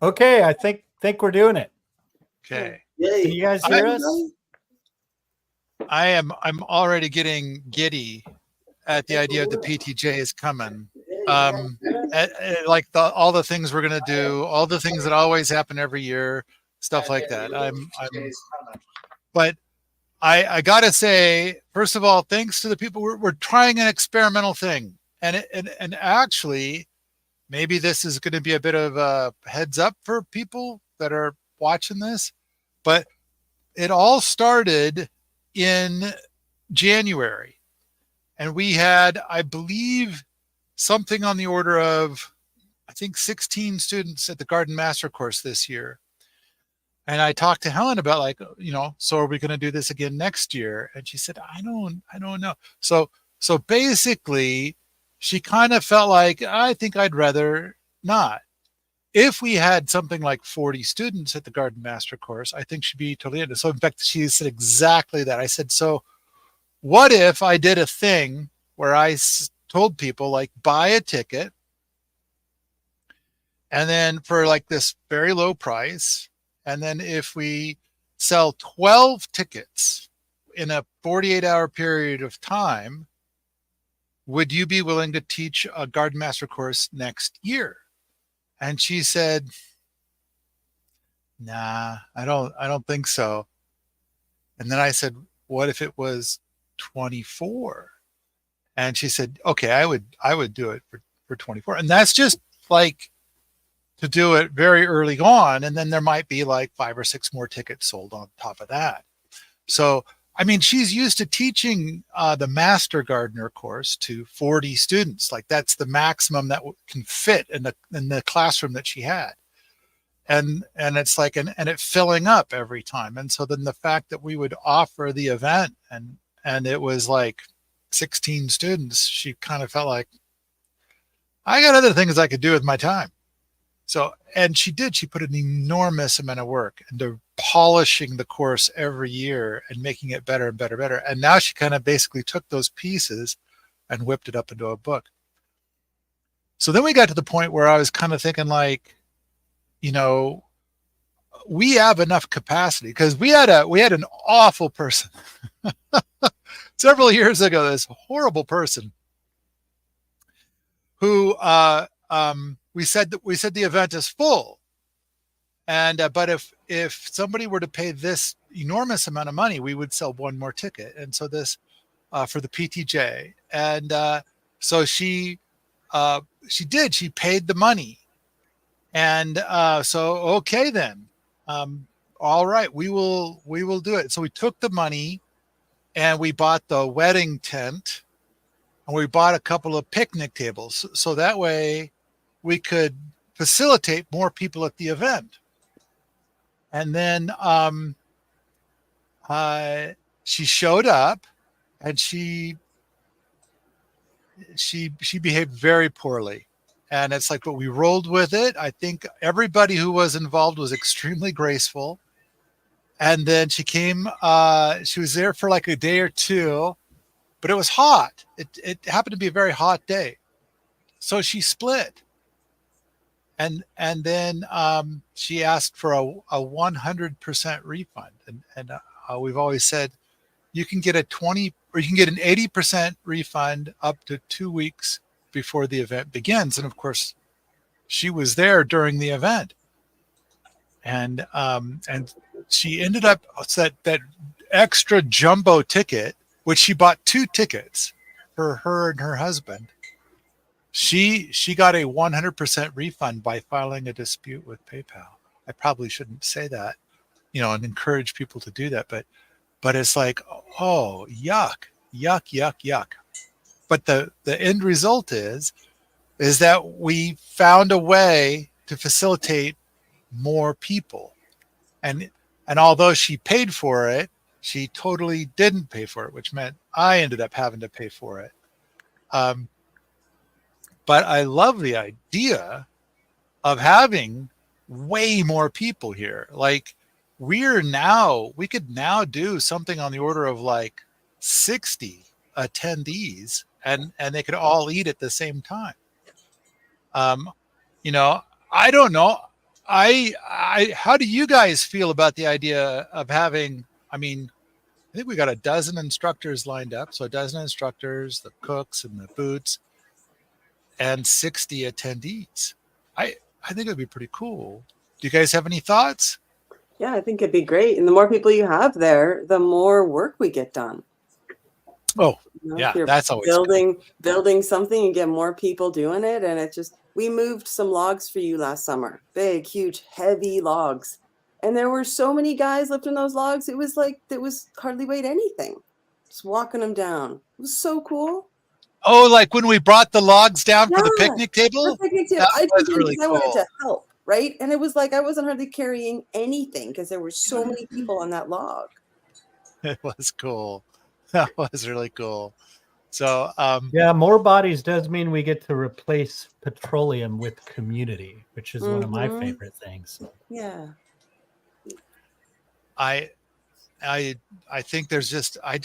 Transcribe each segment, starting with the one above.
Okay, I think we're doing it. Okay. Yay. Can you guys hear us? I'm already getting giddy at the idea of the PTJ is coming. Like all the things we're gonna do, all the things that always happen every year, stuff like that. But I gotta say, first of all, thanks to the people, we're trying an experimental thing, and actually, maybe this is going to be a bit of a heads up for people that are watching this, but it all started in January, and we had, I believe, something on the order of, I think, 16 students at the Garden Master course this year. And I talked to Helen about, like, so are we going to do this again next year? And she said, I don't know. So basically, she kind of felt like, I think I'd rather not. If we had something like 40 students at the Garden Master course, I think she'd be totally into it. So in fact, she said exactly that. I said, so what if I did a thing where I told people, like, buy a ticket, and then for like this very low price, and then if we sell 12 tickets in a 48-hour period of time, would you be willing to teach a Garden Master course next year? And she said, nah, I don't think so. And then I said, what if it was 24? And she said, okay, I would do it for 24. And that's just like to do it very early on. And then there might be like 5 or 6 more tickets sold on top of that. So, I mean, she's used to teaching the Master Gardener course to 40 students. Like, that's the maximum that can fit in the classroom that she had. And it's like, and it filling up every time. And so then the fact that we would offer the event and it was like 16 students, she kind of felt like, I got other things I could do with my time. So, and she put an enormous amount of work into polishing the course every year and making it better and better and better. And now she kind of basically took those pieces and whipped it up into a book. So then we got to the point where I was kind of thinking, like, we have enough capacity, because we had an awful person several years ago, this horrible person who we said the event is full, and but if somebody were to pay this enormous amount of money, we would sell one more ticket. And so this for the PTJ, and so she paid the money, and so okay then, all right, we will do it. So we took the money and we bought the wedding tent, and we bought a couple of picnic tables, so that way we could facilitate more people at the event. And then she showed up, and she behaved very poorly. And it's like, but we rolled with it. I think everybody who was involved was extremely graceful. And then she came, she was there for like a day or two, but it was hot. It happened to be a very hot day. So she split. And then she asked for a 100% refund. And we've always said, you can get a 20, or you can get an 80% refund up to 2 weeks before the event begins. And of course, she was there during the event. And she ended up, that extra jumbo ticket, which she bought 2 tickets for her and her husband. She got a 100% refund by filing a dispute with PayPal. I probably shouldn't say that, and encourage people to do that, but it's like, oh, yuck. But the end result is that we found a way to facilitate more people. And although she paid for it, she totally didn't pay for it, which meant I ended up having to pay for it. But I love the idea of having way more people here. Like, we could now do something on the order of like 60 attendees, and they could all eat at the same time. I don't know. how do you guys feel about the idea of having, I mean, I think we got a dozen instructors lined up. So a dozen instructors, the cooks and the boots, and 60 attendees. I think it would be pretty cool. Do you guys have any thoughts? Yeah, I think it'd be great. And the more people you have there, the more work we get done. Oh, You know, yeah, if you're that's always good. building something, you get more people doing it. And it just, we moved some logs for you last summer, big, huge, heavy logs. And there were so many guys lifting those logs. It was hardly weighed anything. Just walking them down. It was so cool. Oh, like when we brought the logs down for the Yeah, picnic table? the picnic table. That I was did really because I wanted cool. to help, right? And it was like I wasn't hardly carrying anything because there were so many people on that log. It was cool. That was really cool. So, Yeah, more bodies does mean we get to replace petroleum with community, which is one of my favorite things. Yeah. I think there's just, I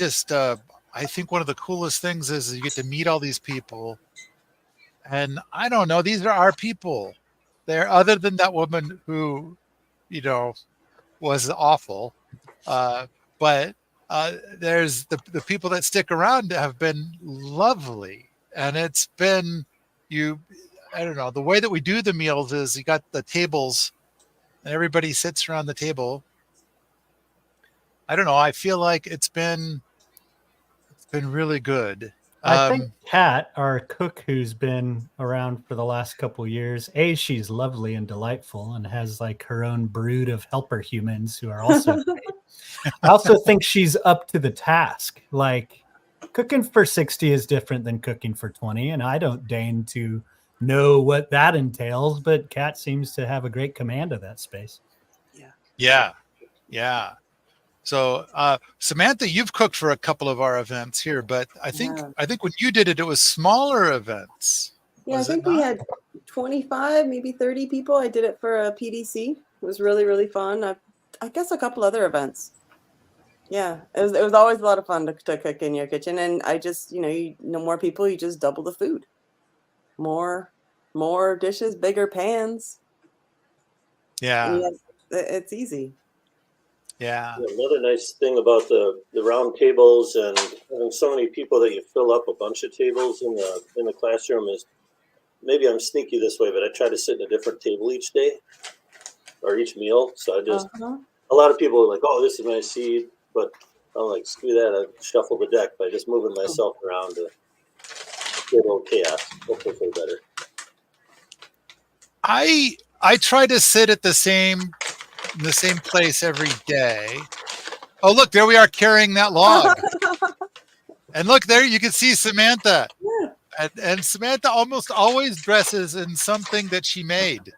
think one of the coolest things is you get to meet all these people. And I don't know, these are our people. They're, other than that woman who, you know, was awful. But there's the people that stick around have been lovely. And it's been, I don't know, the way that we do the meals is you got the tables and everybody sits around the table. I don't know. I feel like it's been really good. I think Kat, our cook who's been around for the last couple of years, she's lovely and delightful and has like her own brood of helper humans who are also great. I also think she's up to the task. Like cooking for 60 is different than cooking for 20. And I don't deign to know what that entails, but Kat seems to have a great command of that space. Yeah. So, Samantha, you've cooked for a couple of our events here, but I think when you did it, it was smaller events. Yeah, I think we had 25, maybe 30 people. I did it for a PDC. It was really, really fun. I guess a couple other events. Yeah, it was always a lot of fun to cook in your kitchen. And I just, you know more people, you just double the food. More dishes, bigger pans. Yeah. It's easy. Yeah. Another nice thing about the round tables and having so many people that you fill up a bunch of tables in the classroom is, maybe I'm sneaky this way, but I try to sit at a different table each day or each meal. So I just, a lot of people are like, oh, this is my seat, but I'm like, screw that. I shuffle the deck by just moving myself around to get a little chaos. Hopefully feel better. I try to sit at the same place every day. Oh, look, there we are carrying that log. And look there, you can see Samantha. And Samantha almost always dresses in something that she made.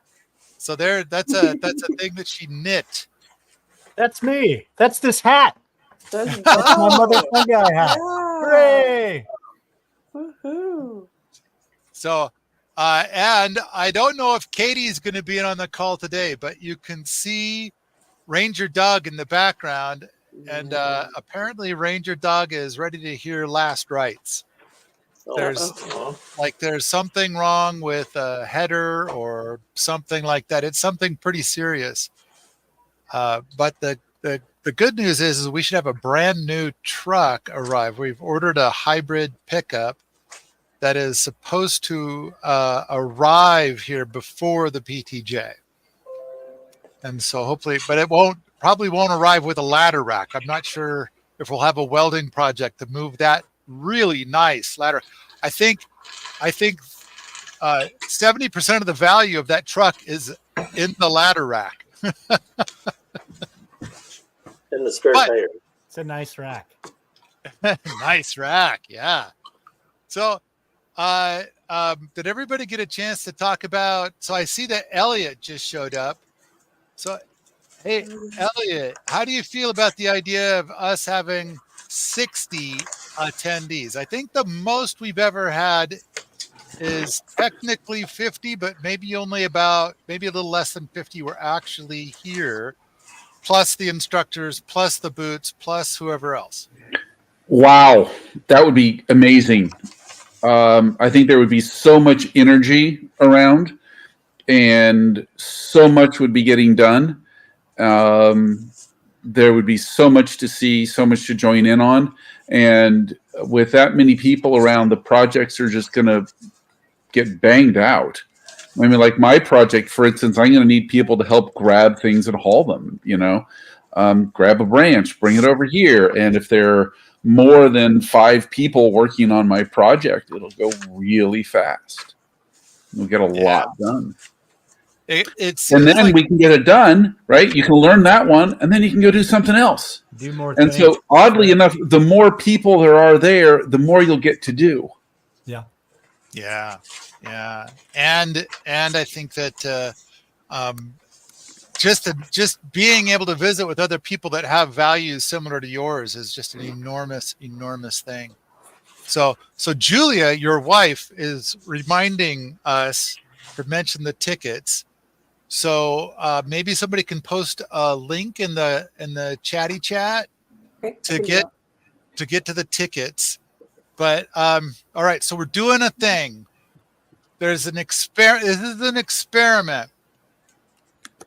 So that's a thing that she knit. That's me. That's this hat. That's my mother fungi hat. Hooray! Woohoo! So, and I don't know if Katie's going to be on the call today, but you can see Ranger Doug in the background, and apparently Ranger Doug is ready to hear last rites. There's something wrong with a header or something like that. It's something pretty serious. But the good news is we should have a brand new truck arrive. We've ordered a hybrid pickup that is supposed to arrive here before the PTJ. And so hopefully, but it probably won't arrive with a ladder rack. I'm not sure if we'll have a welding project to move that really nice ladder. I think 70% of the value of that truck is in the ladder rack. And the spare tire. It's a nice rack. Nice rack, yeah. So, did everybody get a chance to talk about? So I see that Elliot just showed up. So, hey, Elliot, how do you feel about the idea of us having 60 attendees? I think the most we've ever had is technically 50, but maybe a little less than 50 were actually here, plus the instructors, plus the boots, plus whoever else. Wow, that would be amazing. I think there would be so much energy around. and so much would be getting done. There would be so much to see, so much to join in on. And with that many people around, the projects are just going to get banged out. I mean, like my project, for instance, I'm going to need people to help grab things and haul them, grab a branch, bring it over here. And if there are more than 5 people working on my project, it'll go really fast. We'll get a lot done. And then like, we can get it done, right? You can learn that one, and then you can go do something else. Do more And things. so, oddly enough, the more people there are there, the more you'll get to do. Yeah. And I think that just being able to visit with other people that have values similar to yours is just an enormous thing. So Julia, your wife, is reminding us to mention the tickets. So maybe somebody can post a link in the chatty chat to get to the tickets. But all right, so we're doing a thing. There's an experiment. This is an experiment,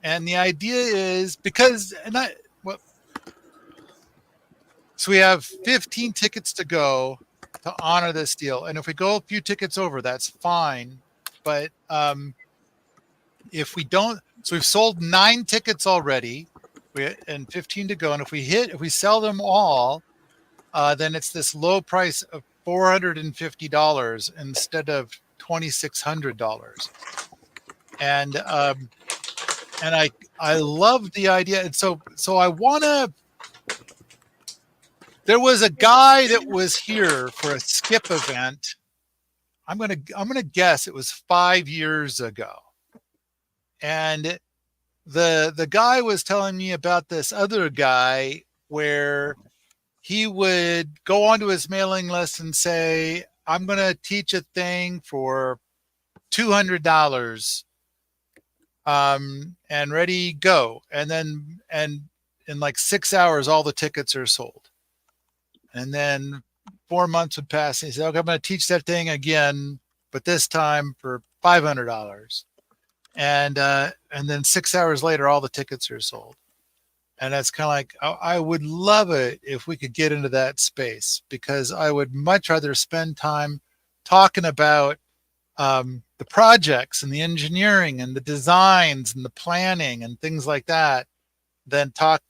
and the idea is so we have 15 tickets to go to honor this deal, and if we go a few tickets over, that's fine. But if we don't, so we've sold 9 tickets already, and 15 to go. And if we sell them all, then it's this low price of $450 instead of $2,600. And I love the idea. And so I want to. There was a guy that was here for a skip event. I'm gonna guess it was 5 years ago. And the guy was telling me about this other guy where he would go onto his mailing list and say, I'm going to teach a thing for $200 and ready, go. And in like 6 hours, all the tickets are sold. And then 4 months would pass. And he said, okay, I'm going to teach that thing again, but this time for $500. And then 6 hours later, all the tickets are sold. And that's kind of like, I would love it if we could get into that space, because I would much rather spend time talking about the projects and the engineering and the designs and the planning and things like that than talk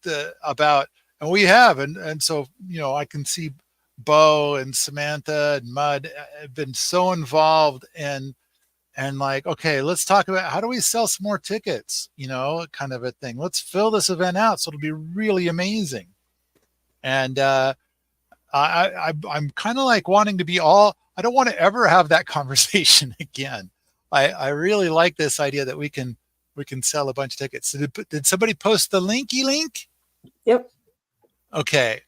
about, and we have. And so, I can see Bo and Samantha and Mud have been so involved and like, okay, let's talk about how do we sell some more tickets, kind of a thing. Let's fill this event out so it'll be really amazing. And I'm kind of like wanting to be I don't want to ever have that conversation again. I really like this idea that we can sell a bunch of tickets. Did somebody post the linky link? Yep. Okay.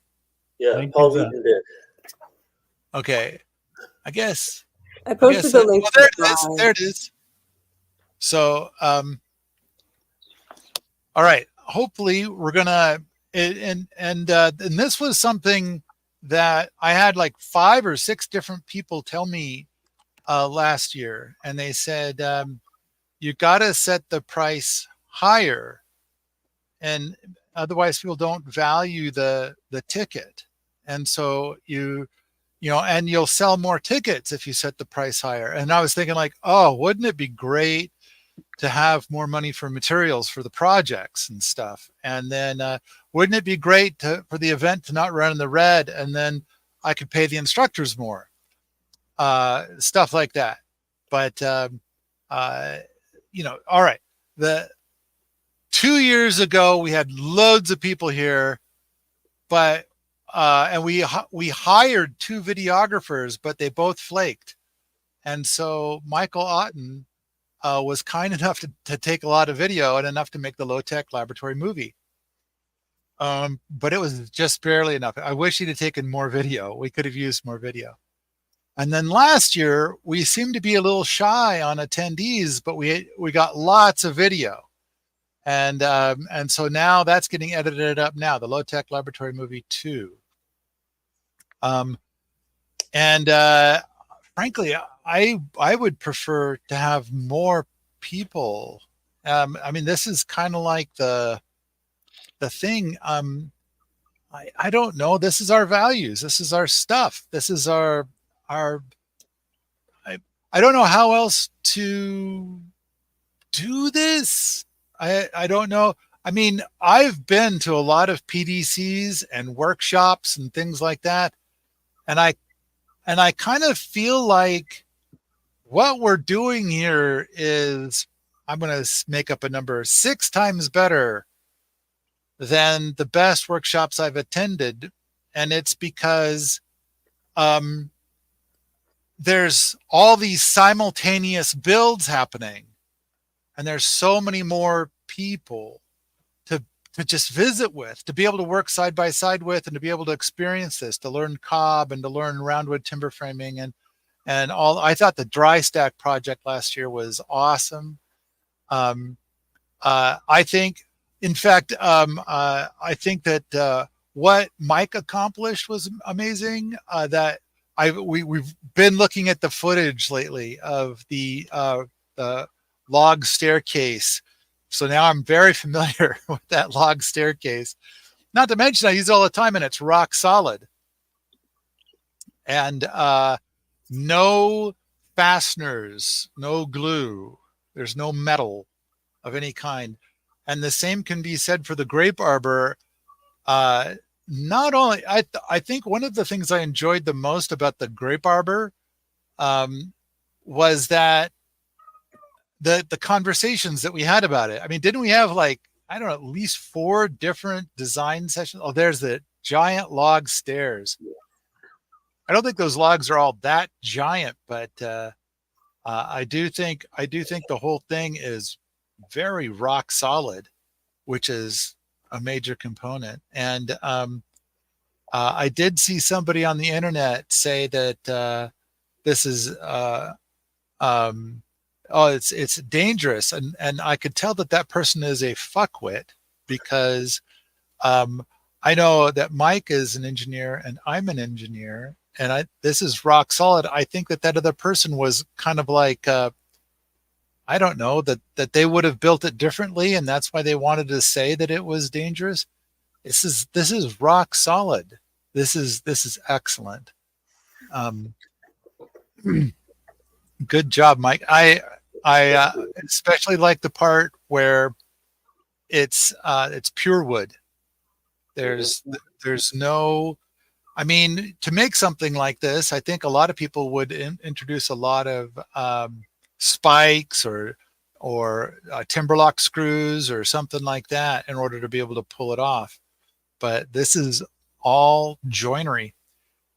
Yeah, Paul Wheaton did. Okay. I guess. I posted the link. Well, there it is. So, all right. Hopefully, we're gonna and this was something that I had like 5 or 6 different people tell me last year, and they said you got to set the price higher, and otherwise people don't value the ticket, and so and you'll sell more tickets if you set the price higher. And I was thinking like, oh, wouldn't it be great to have more money for materials for the projects and stuff? And then wouldn't it be great for the event to not run in the red, and then I could pay the instructors more, stuff like that. But, all right. The 2 years ago, we had loads of people here, but and we hired 2 videographers, but they both flaked. And so Michael Otten was kind enough to take a lot of video and enough to make the low-tech laboratory movie. But it was just barely enough. I wish he'd have taken more video. We could have used more video. And then last year, we seemed to be a little shy on attendees, but we got lots of video. And so now that's getting edited up now, the low-tech laboratory movie 2. Frankly, I would prefer to have more people. I mean, this is kind of like the thing. I don't know. This is our values. This is our stuff. This is our I don't know how else to do this. I don't know. I mean, I've been to a lot of PDCs and workshops and things like that, and I kind of feel like what we're doing here is, I'm going to make up a number, 6 times better than the best workshops I've attended. And it's because there's all these simultaneous builds happening, and there's so many more people to just visit with, to be able to work side by side with, and to be able to experience this, to learn cob and to learn roundwood timber framing and all. I thought the dry stack project last year was awesome. I think, in fact, I think that what Mike accomplished was amazing. That we've been looking at the footage lately of the log staircase. So now I'm very familiar with that log staircase. Not to mention I use it all the time, and it's rock solid. And no fasteners, no glue. There's no metal of any kind. And the same can be said for the grape arbor. Not only, I think one of the things I enjoyed the most about the grape arbor was that the conversations that we had about it. I mean, didn't we have, like, I don't know, at least 4 different design sessions? Oh, there's the giant log stairs. I don't think those logs are all that giant, but I do think the whole thing is very rock solid, which is a major component. And I did see somebody on the internet say that this is it's dangerous, and I could tell that person is a fuckwit, because I know that Mike is an engineer and I'm an engineer, and this is rock solid. I think that other person was kind of like I don't know, that they would have built it differently, and that's why they wanted to say that it was dangerous. This is rock solid. This is excellent. Good job, Mike. I especially like the part where it's pure wood. There's no, I mean, to make something like this, I think a lot of people would introduce a lot of spikes or timberlock screws or something like that in order to be able to pull it off. But this is all joinery.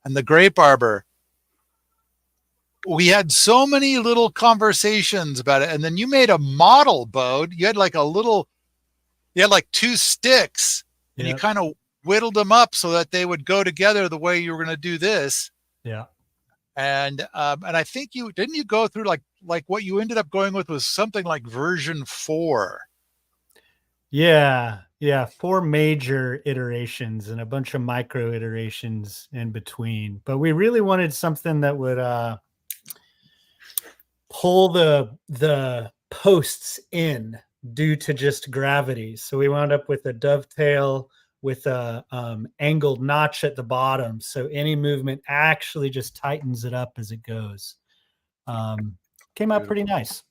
And the grape arbor, we had so many little conversations about it. And then you made a model, Bode. You had like 2 sticks, and you kind of whittled them up so that they would go together the way you were going to do this. Yeah. And I think didn't you go through like what you ended up going with was something like version 4. Yeah. 4 major iterations and a bunch of micro iterations in between. But we really wanted something that would pull the posts in due to just gravity. So we wound up with a dovetail with a angled notch at the bottom. So any movement actually just tightens it up as it goes. Came out pretty nice.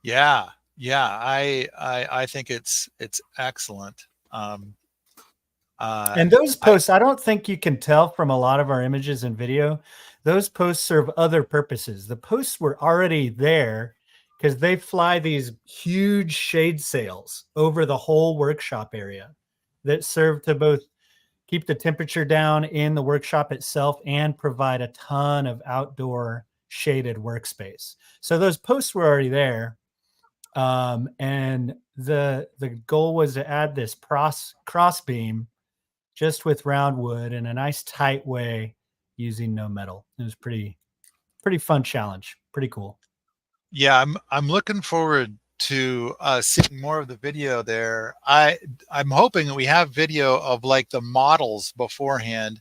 Yeah. I think it's excellent. And those posts, I don't think you can tell from a lot of our images and video. Those posts serve other purposes. The posts were already there because they fly these huge shade sails over the whole workshop area that serve to both keep the temperature down in the workshop itself and provide a ton of outdoor shaded workspace. So those posts were already there. And the goal was to add this cross beam just with round wood in a nice tight way using no metal. It was pretty fun challenge. Pretty cool. Yeah, I'm looking forward to seeing more of the video there. I'm hoping that we have video of like the models beforehand.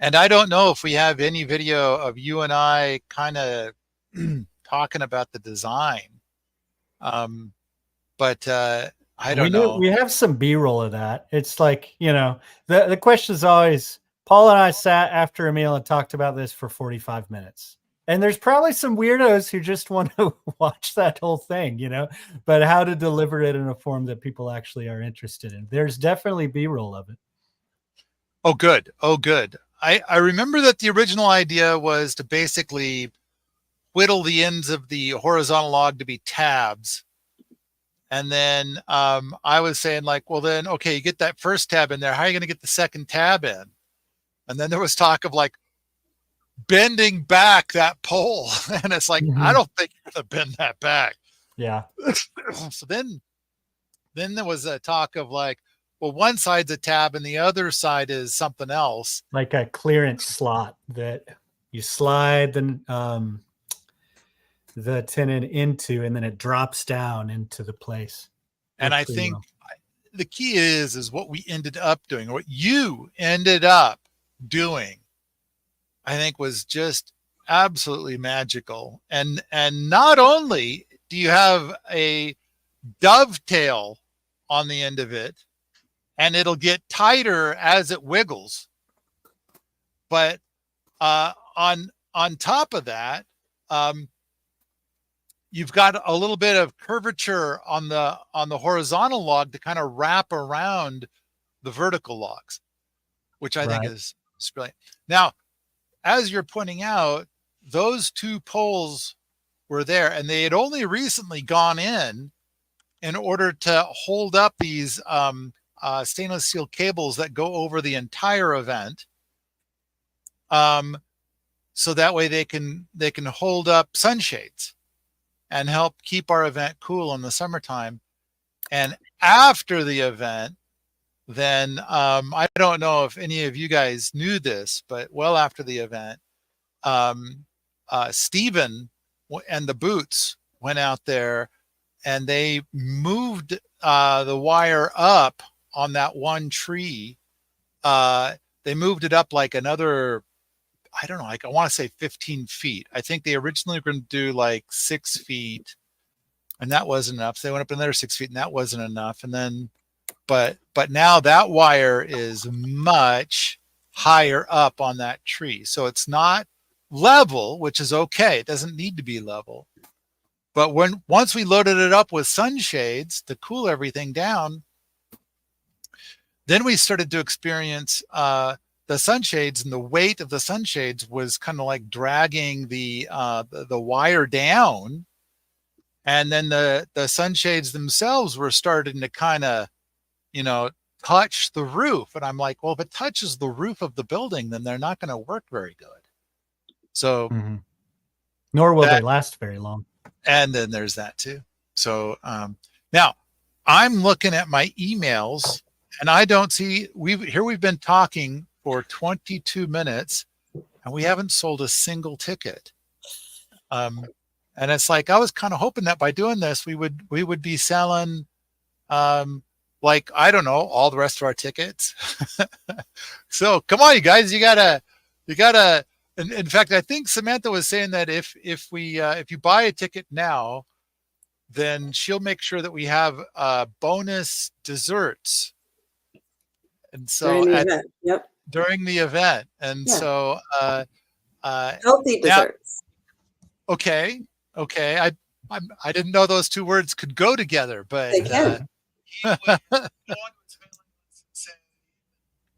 And I don't know if we have any video of you and I kind of talking about the design. But I don't know. We have some B-roll of that. It's like, the question is always, Paul and I sat after a meal and talked about this for 45 minutes. And there's probably some weirdos who just want to watch that whole thing, but how to deliver it in a form that people actually are interested in. There's definitely B-roll of it. Oh, good. Oh, good. I remember that the original idea was to basically whittle the ends of the horizontal log to be tabs. And then I was saying like, well, then, okay, you get that first tab in there. How are you going to get the second tab in? And then there was talk of like bending back that pole. And it's like, I don't think you're going to bend that back. Yeah. So then there was a talk of like, well, one side's a tab and the other side is something else. Like a clearance slot that you slide the tenon into, and then it drops down into the place. And I think the key is what we ended up doing, or what you ended up doing, I think was just absolutely magical. And not only do you have a dovetail on the end of it, and it'll get tighter as it wiggles, but on top of that, you've got a little bit of curvature on the horizontal log to kind of wrap around the vertical logs, which I think is brilliant. Now, as you're pointing out, those two poles were there, and they had only recently gone in order to hold up these stainless steel cables that go over the entire event. So that way they can hold up sunshades and help keep our event cool in the summertime. And after the event, then I don't know if any of you guys knew this, but well after the event, Stephen and the Boots went out there and they moved the wire up on that one tree. They moved it up like another, I don't know, like I want to say 15 feet. I think they originally were going to do like 6 feet, and that wasn't enough. So they went up another 6 feet, and that wasn't enough. And then, but now that wire is much higher up on that tree. So it's not level, which is okay. It doesn't need to be level. But once we loaded it up with sunshades to cool everything down, then we started to experience the sunshades, and the weight of the sunshades was kind of like dragging the wire down. And then the sunshades themselves were starting to kind of, touch the roof. And I'm like, well, if it touches the roof of the building, then they're not going to work very good. So, nor will they last very long. And then there's that too. So now I'm looking at my emails, and I don't see, we've been talking for 22 minutes and we haven't sold a single ticket. And it's like, I was kind of hoping that by doing this, we would be selling, like, I don't know, all the rest of our tickets. So come on, you guys, you gotta, in fact, I think Samantha was saying that if you buy a ticket now, then she'll make sure that we have bonus desserts. And so during the event. And so healthy desserts. Now, okay. I didn't know those two words could go together, but they can.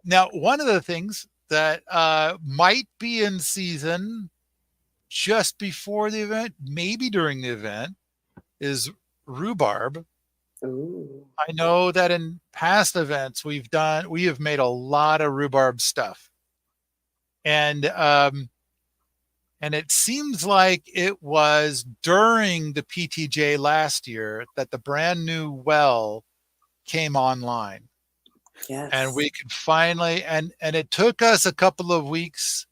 Now, one of the things that might be in season just before the event, maybe during the event, is rhubarb. Ooh. I know that in past events we have made a lot of rhubarb stuff, and it seems like it was during the PTJ last year that the brand new well came online. Yes. And we could finally, and it took us a couple of weeks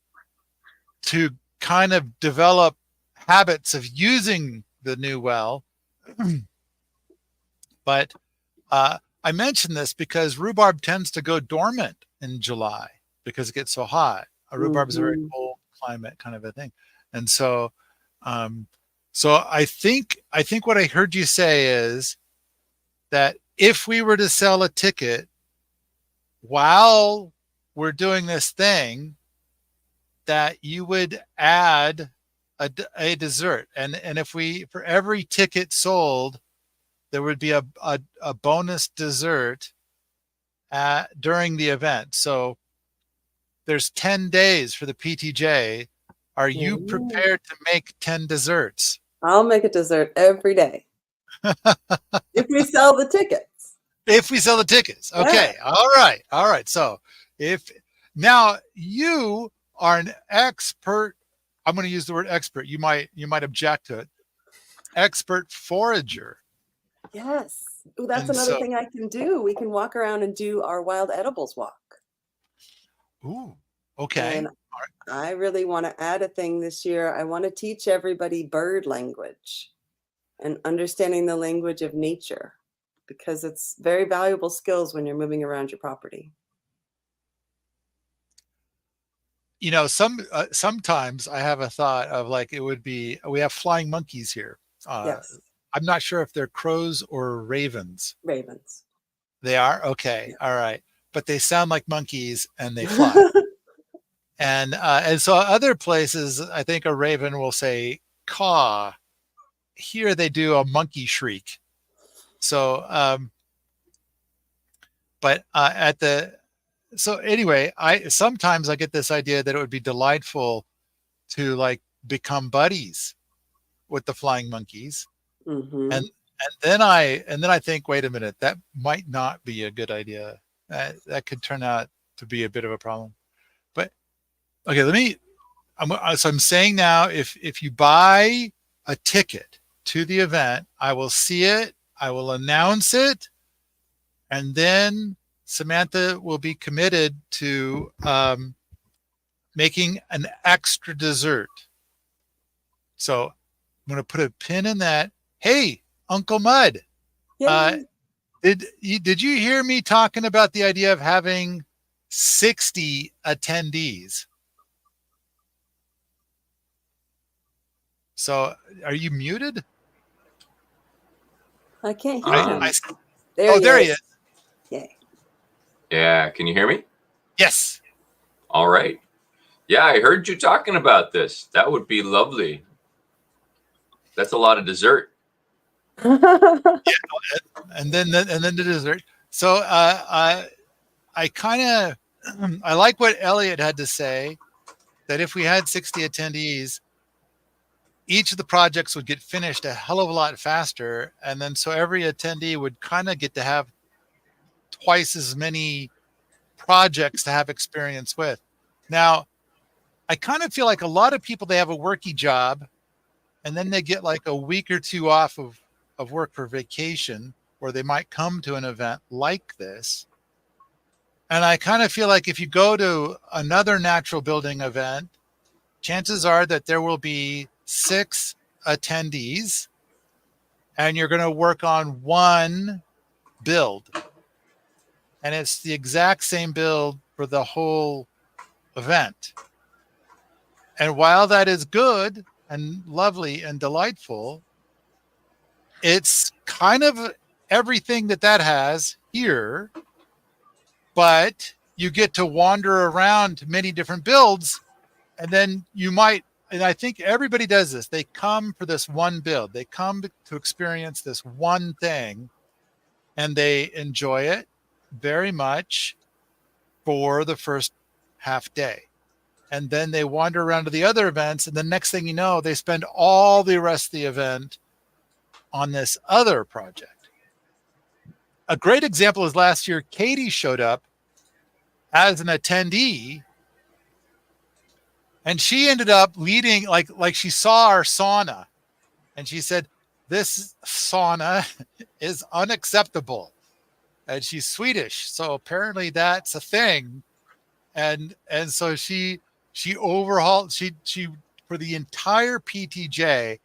to kind of develop habits of using the new well. But I mention this because rhubarb tends to go dormant in July because it gets so hot. Rhubarb is a very cold climate kind of a thing. And so So I think what I heard you say is that if we were to sell a ticket while we're doing this thing, that you would add a dessert, and if we, for every ticket sold, there would be a bonus dessert during the event. So there's 10 days for the PTJ. Are you prepared to make 10 desserts? I'll make a dessert every day. If we sell the tickets. If we sell the tickets. Okay. Yeah. All right. So if now you are an expert, I'm going to use the word expert. You might object to it. Expert forager. Yes. Ooh, that's And another so, thing I can do. We can walk around and do our wild edibles walk. ooh, okay. And I really want to add a thing this year. I want to teach everybody bird language and understanding the language of nature, because it's very valuable skills when you're moving around your property. You know, sometimes I have a thought of like, it would be, we have flying monkeys here. Yes. I'm not sure if they're crows or ravens. Ravens. They are? Okay. Yeah. All right. But they sound like monkeys and they fly. And so other places, I think a raven will say caw. Here they do a monkey shriek. So, so anyway, sometimes I get this idea that it would be delightful to like become buddies with the flying monkeys. Mm-hmm. And then I think, wait a minute, that might not be a good idea. That could turn out to be a bit of a problem. But okay, I'm saying now, if you buy a ticket to the event, I will see it, I will announce it, and then Samantha will be committed to making an extra dessert. So I'm going to put a pin in that. Hey, Uncle Mud, did you hear me talking about the idea of having 60 attendees? So are you muted? I can't hear him. There he is. Yay. Yeah, can you hear me? Yes. All right. Yeah, I heard you talking about this. That would be lovely. That's a lot of dessert. Yeah, and then the dessert. So I like what Elliot had to say, that if we had 60 attendees, each of the projects would get finished a hell of a lot faster. And then so every attendee would kind of get to have twice as many projects to have experience with. Now, I kind of feel like a lot of people, they have a worky job and then they get like a week or two off of work for vacation, or they might come to an event like this. And I kind of feel like if you go to another natural building event, chances are that there will be 6 attendees and you're going to work on one build. And it's the exact same build for the whole event. And while that is good and lovely and delightful, it's kind of everything that has here, but you get to wander around many different builds, and then you might, and I think everybody does this, they come for this one build. They come to experience this one thing, and they enjoy it very much for the first half day. And then they wander around to the other events, and the next thing you know, they spend all the rest of the event on this other project. A great example is last year, Katie showed up as an attendee, and she ended up leading, like she saw our sauna, and she said, "This sauna is unacceptable." And she's Swedish, so apparently that's a thing. And so she overhauled, she for the entire PTJ,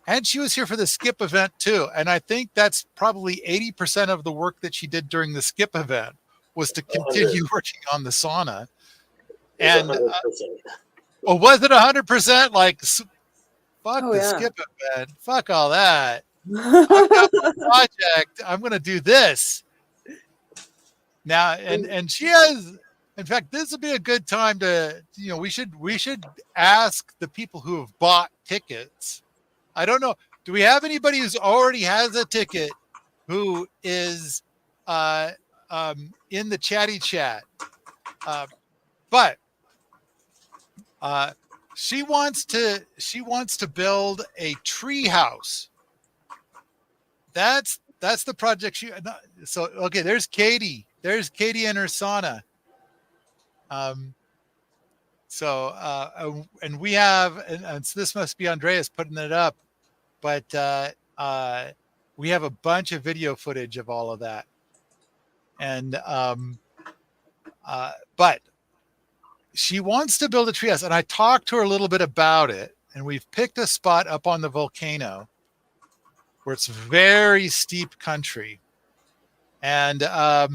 and she was here for the skip event too. And I think that's probably 80% of the work that she did during the skip event was to continue working on the sauna. And was it 100%? Like, Fuck Oh, the yeah. skip event. Fuck all that. I've got my project. I'm going to do this. Now, and she has, in fact, this would be a good time to, we should ask the people who have bought tickets. I don't know. Do we have anybody who's already has a ticket who is in the chatty chat? But she wants to build a tree house. That's the project. So okay, there's Katie. There's Katie and her sauna. And we have, and so this must be Andreas putting it up, but we have a bunch of video footage of all of that. And but she wants to build a treehouse, and I talked to her a little bit about it, and we've picked a spot up on the volcano where it's very steep country, and I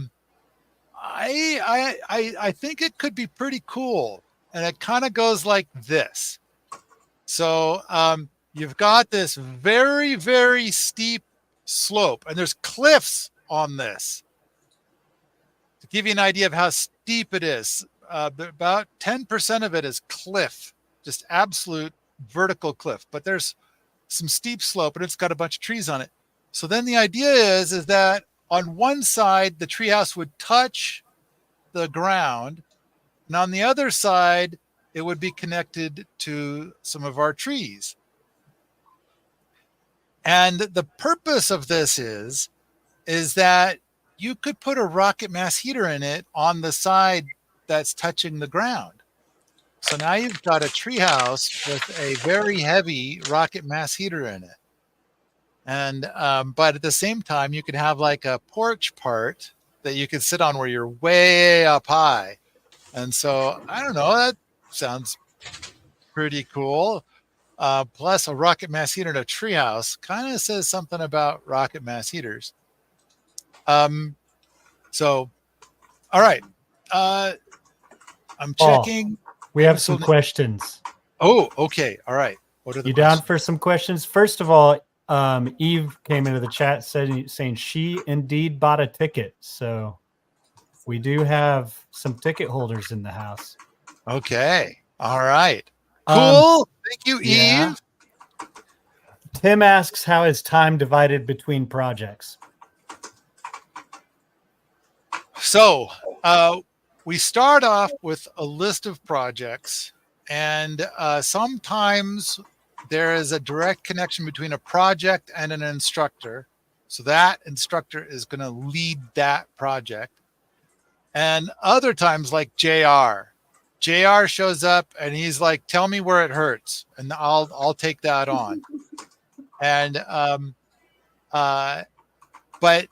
think it could be pretty cool, and it kind of goes like this. So you've got this very, very steep slope, and there's cliffs on this. To give you an idea of how steep it is, about 10% of it is cliff, just absolute vertical cliff. But there's some steep slope, and it's got a bunch of trees on it. So then the idea is that on one side, the treehouse would touch the ground, and on the other side, it would be connected to some of our trees. And the purpose of this is that you could put a rocket mass heater in it on the side that's touching the ground. So now you've got a treehouse with a very heavy rocket mass heater in it. And but at the same time, you could have like a porch part that you could sit on where you're way up high. And so I don't know, that sounds pretty cool. Plus a rocket mass heater in a treehouse kind of says something about rocket mass heaters. So, all right. I'm checking. We have some questions. Oh, okay. All right. What are the You questions? down for some questions? First of all, Eve came into the chat saying she indeed bought a ticket. So we do have some ticket holders in the house. Okay. All right. Cool. Thank you, yeah. Eve. Tim asks, how is time divided between projects? So we start off with a list of projects, and sometimes there is a direct connection between a project and an instructor. So that instructor is going to lead that project. And other times, like JR shows up and he's like, tell me where it hurts, and I'll take that on. And but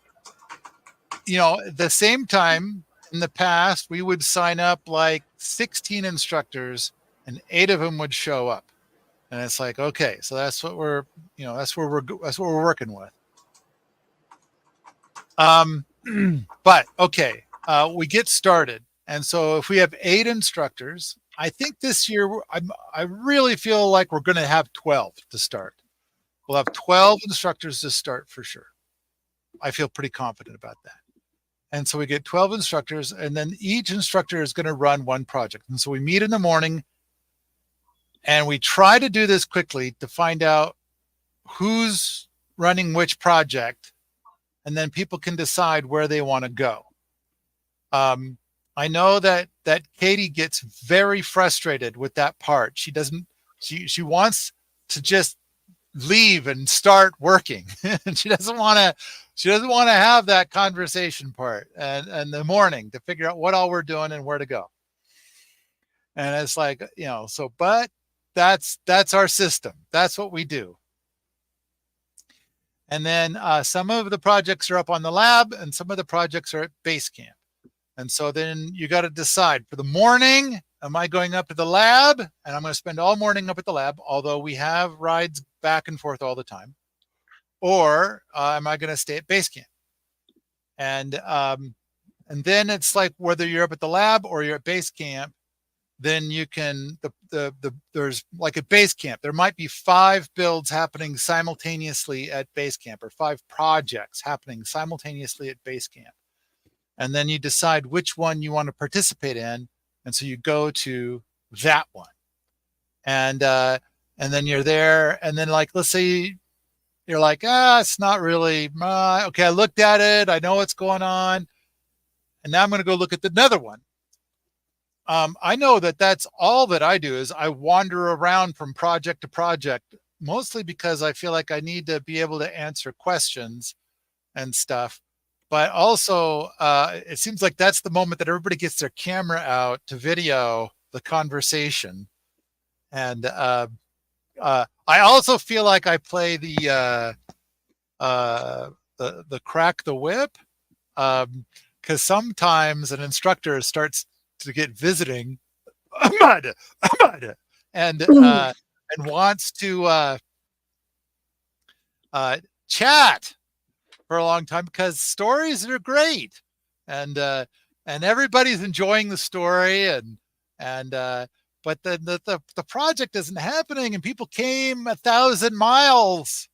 at the same time, in the past, we would sign up like 16 instructors and 8 of them would show up. And it's like, okay, so that's what we're working with. But okay, we get started. And so if we have 8 instructors, I think this year I really feel like we're going to have 12 to start. We'll have 12 instructors to start for sure. I feel pretty confident about that. And so we get 12 instructors, and then each instructor is going to run one project. And so we meet in the morning, and we try to do this quickly to find out who's running which project, and then people can decide where they want to go. I know that Katie gets very frustrated with that part. She wants to just leave and start working. And she doesn't want to have that conversation part and the morning to figure out what all we're doing and where to go. And it's like, but that's our system. That's what we do. And then some of the projects are up on the lab and some of the projects are at base camp. And so then you got to decide for the morning, am I going up to the lab and I'm going to spend all morning up at the lab, although we have rides back and forth all the time, or am I going to stay at base camp? And then it's like whether you're up at the lab or you're at base camp, then you can there's like at base camp, there might be 5 builds happening simultaneously at base camp, or 5 projects happening simultaneously at base camp. And then you decide which one you want to participate in, and so you go to that one. And then you're there, and then, like, let's say you're like, it's not really okay, I looked at it, I know what's going on, and now I'm going to go look at another one. I know that's all that I do, is I wander around from project to project, mostly because I feel like I need to be able to answer questions and stuff. But also, it seems like that's the moment that everybody gets their camera out to video the conversation. And I also feel like I play the crack the whip, because sometimes an instructor starts to get visiting and wants to chat for a long time, because stories are great, and everybody's enjoying the story, but then the project isn't happening, and people came 1,000 miles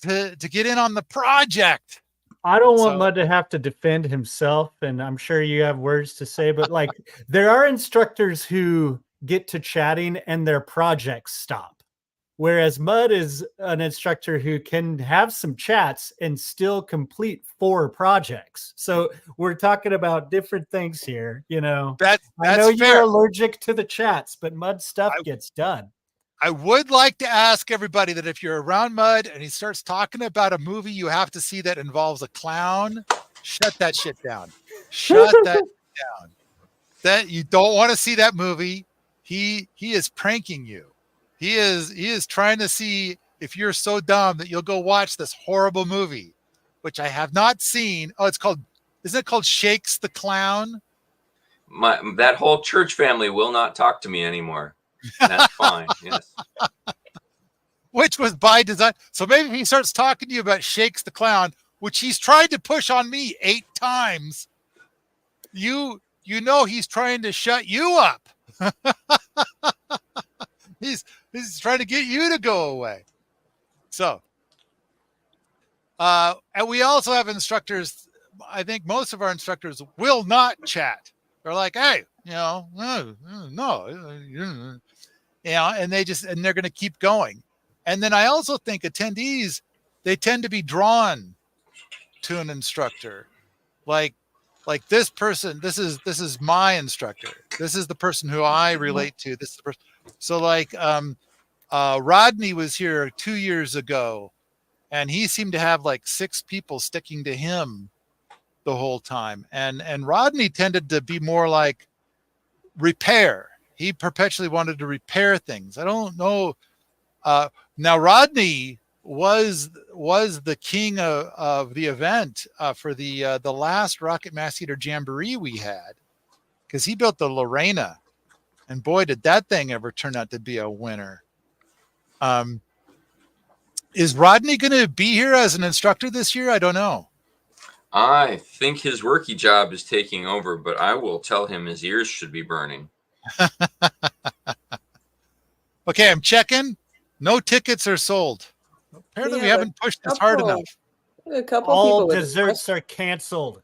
to get in on the project. I don't want Mud to have to defend himself, and I'm sure you have words to say, but like, there are instructors who get to chatting and their projects stop. Whereas Mud is an instructor who can have some chats and still complete 4 projects. So we're talking about different things here, you know. That's I know fair. you're allergic to the chats, but Mud stuff gets done. I would like to ask everybody that if you're around Mud and he starts talking about a movie you have to see that involves a clown, shut that shit down. Shut that down. That you don't want to see that movie. He is pranking you. He is trying to see if you're so dumb that you'll go watch this horrible movie, which I have not seen. Oh, isn't it called Shakes the Clown? That whole church family will not talk to me anymore. That's fine. Yes. Which was by design. So maybe if he starts talking to you about Shakes the Clown, which he's tried to push on me 8 times, you know he's trying to shut you up. He's trying to get you to go away. So, and we also have instructors. I think most of our instructors will not chat. They're like, hey, no, and they're going to keep going. And then I also think attendees, they tend to be drawn to an instructor. Like this person, this is my instructor. This is the person who I relate to. This is the person. So like, Rodney was here 2 years ago, and he seemed to have like 6 people sticking to him the whole time. And Rodney tended to be more like repair. He perpetually wanted to repair things. I don't know. Now Rodney was the king of the event for the last Rocket Mass Eater Jamboree we had, because he built the Lorena, and boy, did that thing ever turn out to be a winner. Is Rodney going to be here as an instructor this year? I don't know. I think his worky job is taking over, but I will tell him his ears should be burning. Okay, I'm checking. No tickets are sold. Apparently, we haven't pushed this hard enough. A couple All people desserts are canceled.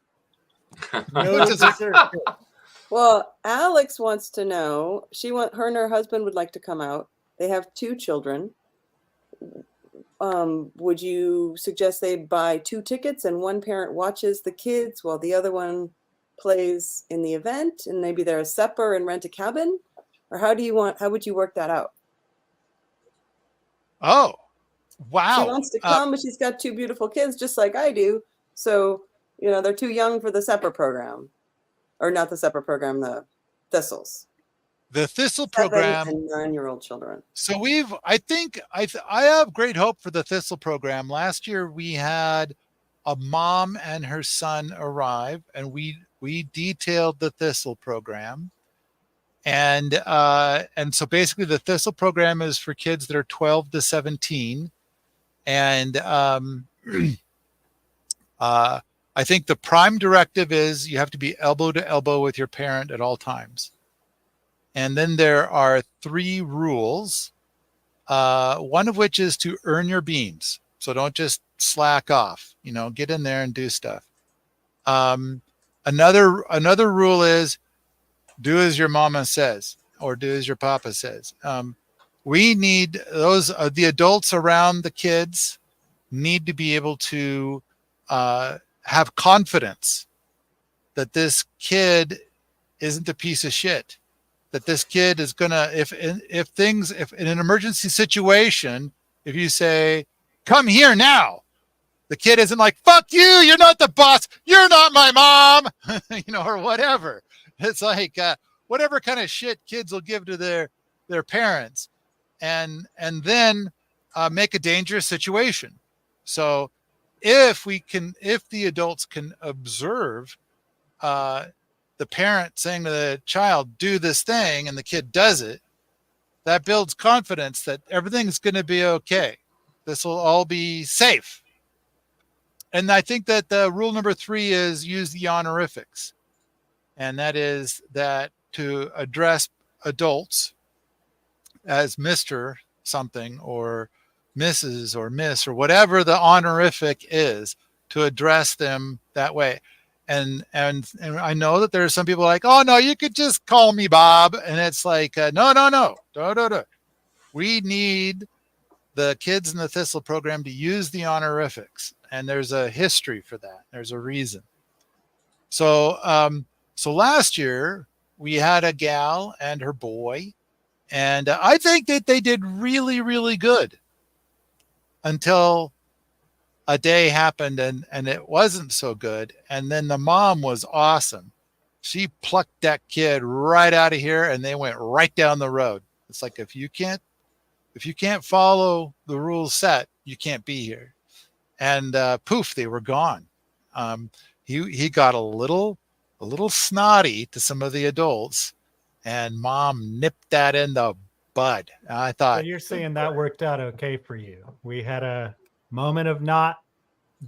No dessert. Well, Alex wants to know. Her and her husband would like to come out. They have 2 children. Would you suggest they buy 2 tickets and one parent watches the kids while the other one plays in the event, and maybe they're a supper and rent a cabin? Or how would you work that out? Oh, wow. She wants to come, but she's got 2 beautiful kids just like I do. So, they're too young for the supper program. Or not the supper program, the Thistles. The Thistle 7 program. and 9-year-old children. So I have great hope for the Thistle program. Last year we had a mom and her son arrive, and we detailed the Thistle program. And so basically the Thistle program is for kids that are 12 to 17. And I think the prime directive is you have to be elbow to elbow with your parent at all times. And then there are 3 rules, one of which is to earn your beans. So don't just slack off, get in there and do stuff. Another rule is do as your mama says or do as your papa says. We need those, the adults around the kids need to be able to have confidence that this kid isn't a piece of shit, that this kid is gonna, if in an emergency situation, if you say, come here now, the kid isn't like, fuck you, you're not the boss, you're not my mom, or whatever. It's like whatever kind of shit kids will give to their parents, and then make a dangerous situation. So if the adults can observe the parent saying to the child, do this thing, and the kid does it, that builds confidence that everything's going to be okay. This will all be safe. And I think that the rule number 3 is use the honorifics. And that is that to address adults as Mr. something or Mrs. or Miss or whatever the honorific is, to address them that way. And I know that there are some people like, oh no, you could just call me Bob. And it's like, no. We need the kids in the Thistle program to use the honorifics. And there's a history for that. There's a reason. So last year we had a gal and her boy, and I think that they did really, really good until a day happened and it wasn't so good. And then the mom was awesome. She plucked that kid right out of here and they went right down the road. It's like, if you can't follow the rules set, you can't be here. And poof, they were gone. He got a little snotty to some of the adults, and mom nipped that in the bud. I thought, so you're saying that worked out okay for you. We had a moment of not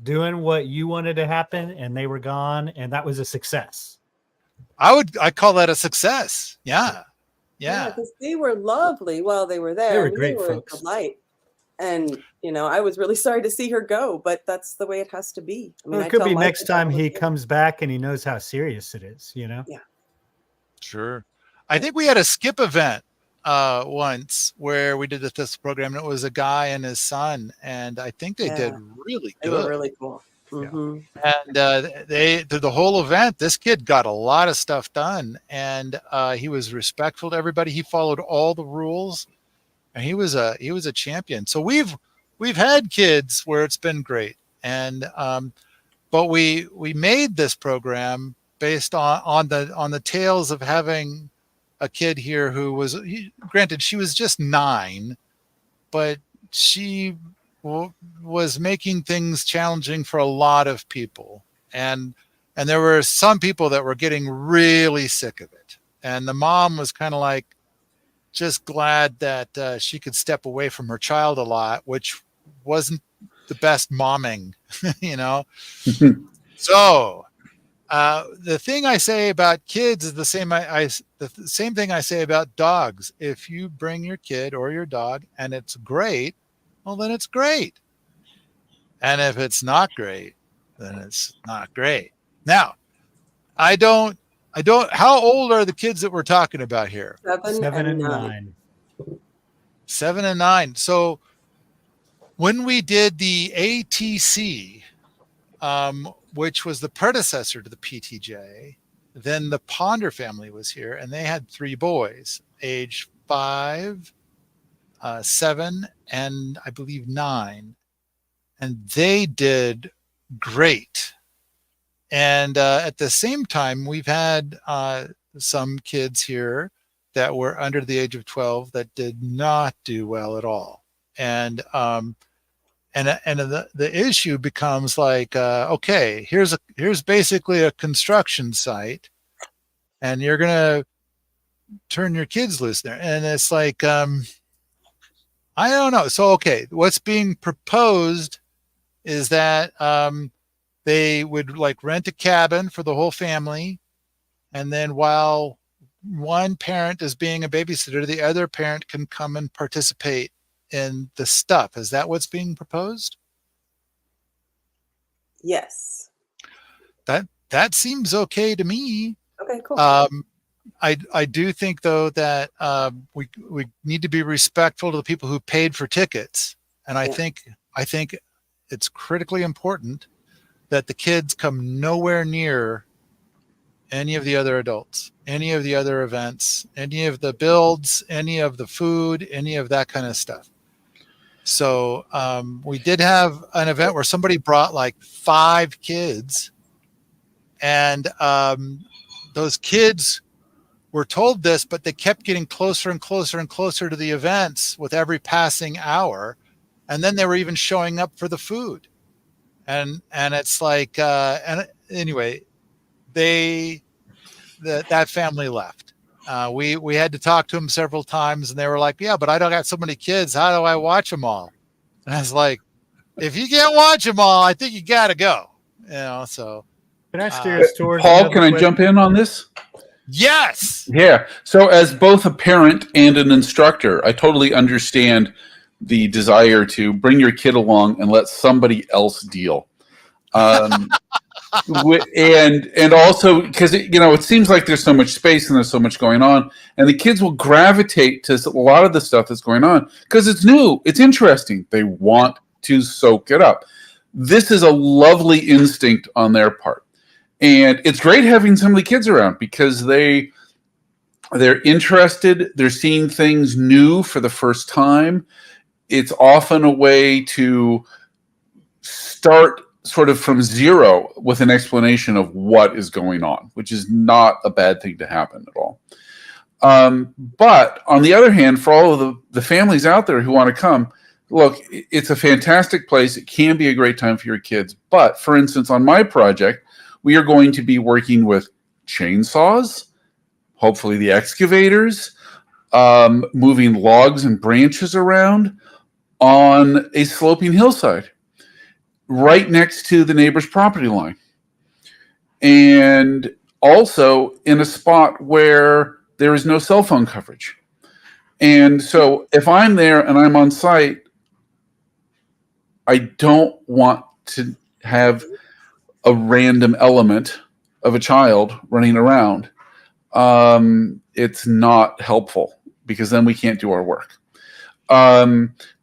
doing what you wanted to happen and they were gone, and that was a success. I call that a success. Yeah. Because they were lovely while they were there. They were great they were folks. A delight. And I was really sorry to see her go, but that's the way it has to be. I mean, Well, it could be next time he comes back and he knows how serious it is, Yeah. Sure. I think we had a skip event once where we did this program, and it was a guy and his son, and I think they did really good. They were really cool. Mm-hmm. And they did the whole event. This kid got a lot of stuff done, and he was respectful to everybody. He followed all the rules, and he was a champion. So we've had kids where it's been great, and but we made this program based on the tales of having a kid here who was, granted, she was just 9, but she was making things challenging for a lot of people. And there were some people that were getting really sick of it. And the mom was kind of like just glad that she could step away from her child a lot, which wasn't the best momming, So the thing I say about kids is the same. The same thing I say about dogs. If you bring your kid or your dog and it's great, well, then it's great. And if it's not great, then it's not great. Now, I don't. How old are the kids that we're talking about here? 7 and 9. 7 and 9. So when we did the ATC, which was the predecessor to the PTJ, then the Ponder family was here, and they had 3 boys, age 5, 7, and I believe 9. And they did great. And at the same time, we've had some kids here that were under the age of 12 that did not do well at all. And the issue becomes like, okay, here's basically a construction site, and you're gonna turn your kids loose there, and it's like, I don't know. So okay, what's being proposed is that they would like rent a cabin for the whole family, and then while one parent is being a babysitter, the other parent can come and participate in the stuff. Is that what's being proposed? Yes. That seems okay to me. Okay, cool. I do think though that we need to be respectful to the people who paid for tickets, and I think it's critically important that the kids come nowhere near any of the other adults, any of the other events, any of the builds, any of the food, any of that kind of stuff. So we did have an event where somebody brought like 5 kids, and those kids were told this, but they kept getting closer and closer and closer to the events with every passing hour. And then they were even showing up for the food. And it's like, and anyway, that family left. We had to talk to them several times, and they were like, yeah, but I don't got so many kids. How do I watch them all? And I was like, if you can't watch them all, I think you got to go. So. Can I steer us towards Paul, another can I quick- jump in on this? Yes. Yeah. So as both a parent and an instructor, I totally understand the desire to bring your kid along and let somebody else deal. And also because it seems like there's so much space and there's so much going on, and the kids will gravitate to a lot of the stuff that's going on because it's new, it's interesting. They want to soak it up. This is a lovely instinct on their part. And it's great having some of the kids around because they're interested. They're seeing things new for the first time. It's often a way to start sort of from zero with an explanation of what is going on, which is not a bad thing to happen at all. But on the other hand, for all of the families out there who want to come, look, it's a fantastic place. It can be a great time for your kids. But for instance, on my project, we are going to be working with chainsaws, hopefully the excavators, moving logs and branches around on a sloping hillside right next to the neighbor's property line. And also in a spot where there is no cell phone coverage. And so if I'm there and I'm on site, I don't want to have a random element of a child running around. It's not helpful because then we can't do our work.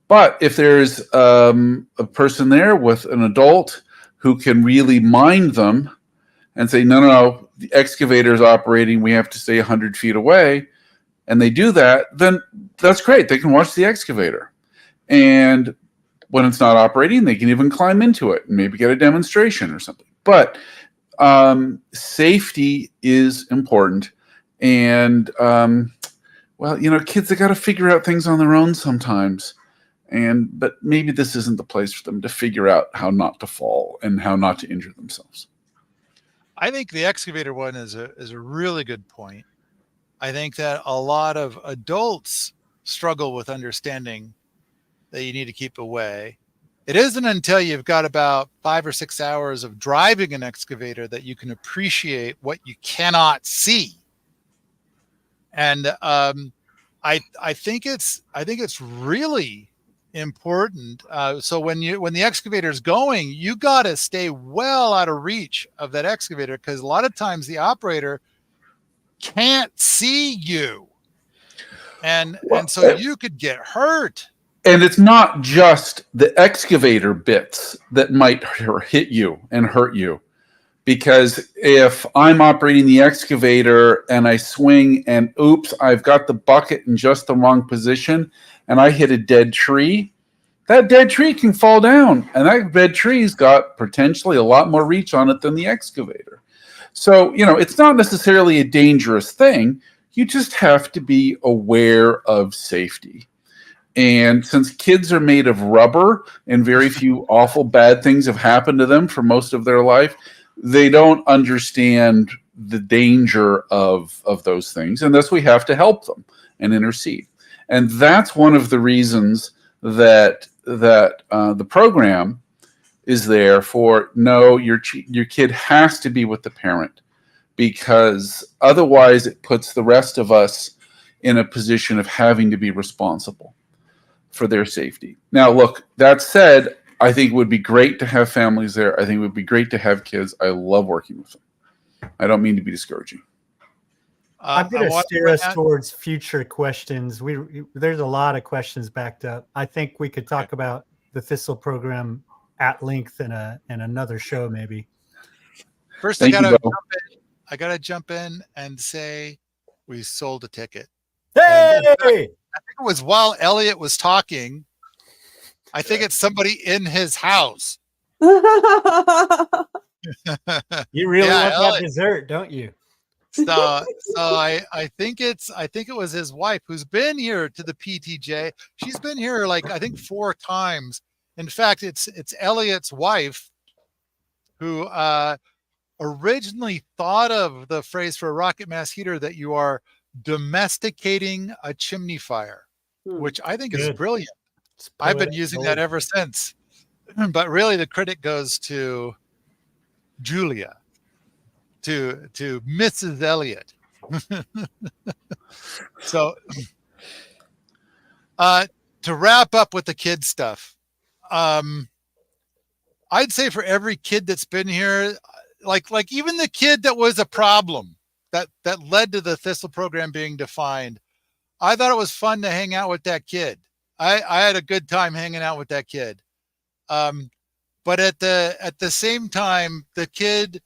But if there's a person there with an adult who can really mind them and say, no, the excavator is operating, we have to stay 100 feet away, and they do that, then that's great. They can watch the excavator. And when it's not operating, they can even climb into it and maybe get a demonstration or something. But safety is important. And, kids, they got to figure out things on their own sometimes. But maybe this isn't the place for them to figure out how not to fall and how not to injure themselves. I think the excavator one is a really good point. I think that a lot of adults struggle with understanding that you need to keep away. It isn't until you've got about 5 or 6 hours of driving an excavator that you can appreciate what you cannot see. And I think it's really important. So when the excavator is going, you got to stay well out of reach of that excavator, because a lot of times the operator can't see you, and so you could get hurt. And it's not just the excavator bits that might hit you and hurt you, because if I'm operating the excavator and I swing and oops, I've got the bucket in just the wrong position and I hit a dead tree, that dead tree can fall down, and that dead tree's got potentially a lot more reach on it than the excavator. So, it's not necessarily a dangerous thing. You just have to be aware of safety. And since kids are made of rubber and very few awful bad things have happened to them for most of their life, they don't understand the danger of those things. And thus we have to help them and intercede. And that's one of the reasons that the program is there for, no, your kid has to be with the parent, because otherwise it puts the rest of us in a position of having to be responsible for their safety. Now, look, that said, I think it would be great to have families there. I think it would be great to have kids. I love working with them. I don't mean to be discouraging. I'm going I to want steer us towards future questions. There's a lot of questions backed up. I think we could talk about the Thistle program at length in another show, maybe. First, Thank you, Bo. I gotta jump in and say we sold a ticket. Hey! I think it was while Elliot was talking. I think it's somebody in his house. You really Yeah, want that Elliot. dessert, don't you? So I think it was his wife who's been here to the PTJ. She's been here like I think 4 times. In fact, it's Elliot's wife who originally thought of the phrase for a rocket mass heater that you are domesticating a chimney fire, which I think is Good. brilliant. I've been using that ever since. But really the credit goes to Julia, to Mrs. Elliott. So to wrap up with the kid stuff, I'd say for every kid that's been here, like even the kid that was a problem that led to the Thistle program being defined, I thought it was fun to hang out with that kid. I had a good time hanging out with that kid. But at the same time, the kid,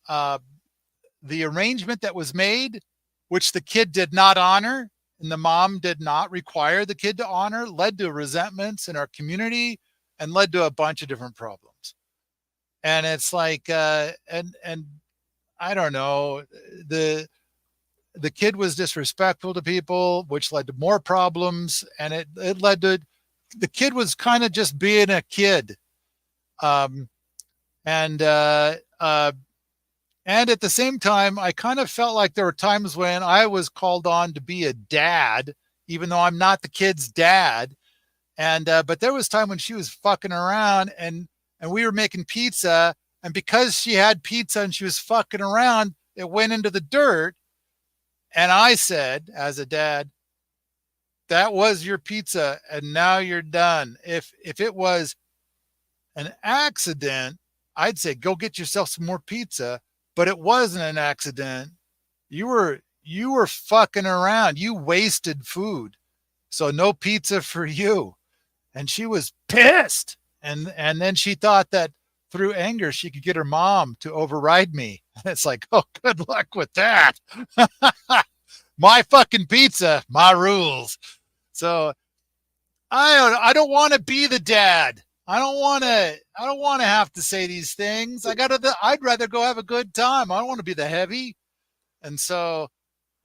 the arrangement that was made, which the kid did not honor and the mom did not require the kid to honor, led to resentments in our community and led to a bunch of different problems. And it's like, and I don't know, the kid was disrespectful to people, which led to more problems. And it led to, the kid was kind of just being a kid. And at the same time, I kind of felt like there were times when I was called on to be a dad, even though I'm not the kid's dad. And, but there was time when she was fucking around and we were making pizza. And because she had pizza and she was fucking around, it went into the dirt. And I said, as a dad, that was your pizza and now you're done. If it was an accident, I'd say, go get yourself some more pizza, but it wasn't an accident. You were fucking around. You wasted food. So no pizza for you. And she was pissed. And then she thought that through anger, she could get her mom to override me. It's like, oh, good luck with that. My fucking pizza, my rules. So I don't want to be the dad. I don't want to have to say these things. I'd rather go have a good time. I don't want to be the heavy. And so,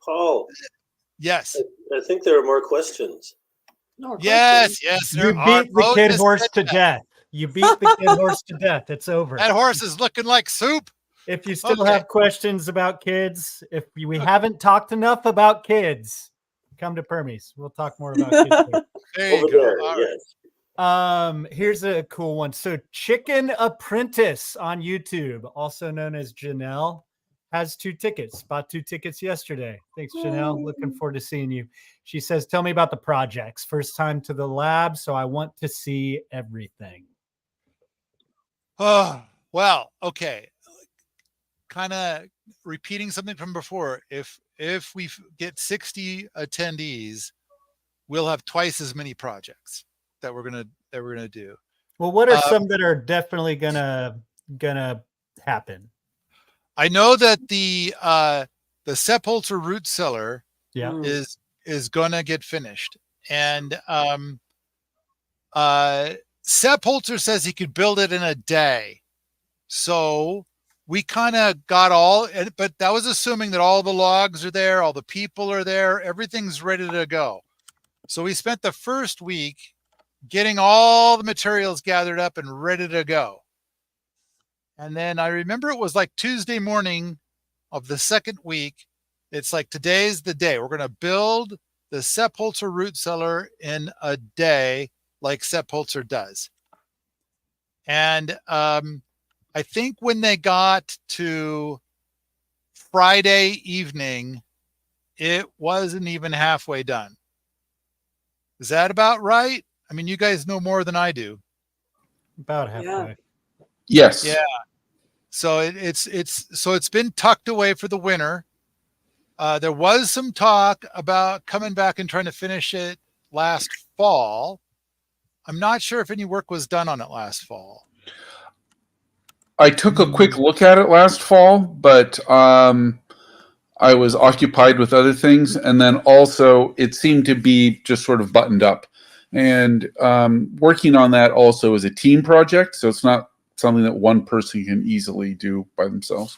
Paul, yes. I think there are more questions. Yes. You beat the kid horse to death. You beat the kid horse to death. It's over. That horse is looking like soup. If you still have questions about kids, if we haven't talked enough about kids, come to Permies. We'll talk more about kids. There you go. Yes. Here's a cool one. So Chicken Apprentice on YouTube, also known as Janelle, has 2 tickets. Bought 2 tickets yesterday. Thanks, Janelle. Looking forward to seeing you. She says, tell me about the projects. First time to the lab, so I want to see everything. Oh, well, okay. Kind of repeating something from before. If we get 60 attendees, we'll have twice as many projects that we're gonna do. Well, what are some that are definitely gonna happen? I know that the Sepulcher root cellar is gonna get finished, and Sepulcher says he could build it in a day. So we kind of got but that was assuming that all the logs are there, all the people are there, everything's ready to go. So we spent the first week getting all the materials gathered up and ready to go. And then I remember it was like Tuesday morning of the second week. It's like, today's the day. We're going to build the Sepulcher root cellar in a day like Sepulcher does. And I think when they got to Friday evening, it wasn't even halfway done. Is that about right? I mean, you guys know more than I do. About halfway. Yes. Yeah. So it's been tucked away for the winter. There was some talk about coming back and trying to finish it last fall. I'm not sure if any work was done on it last fall. I took a quick look at it last fall, but I was occupied with other things, and then also it seemed to be just sort of buttoned up. And working on that also is a team project, so it's not something that one person can easily do by themselves.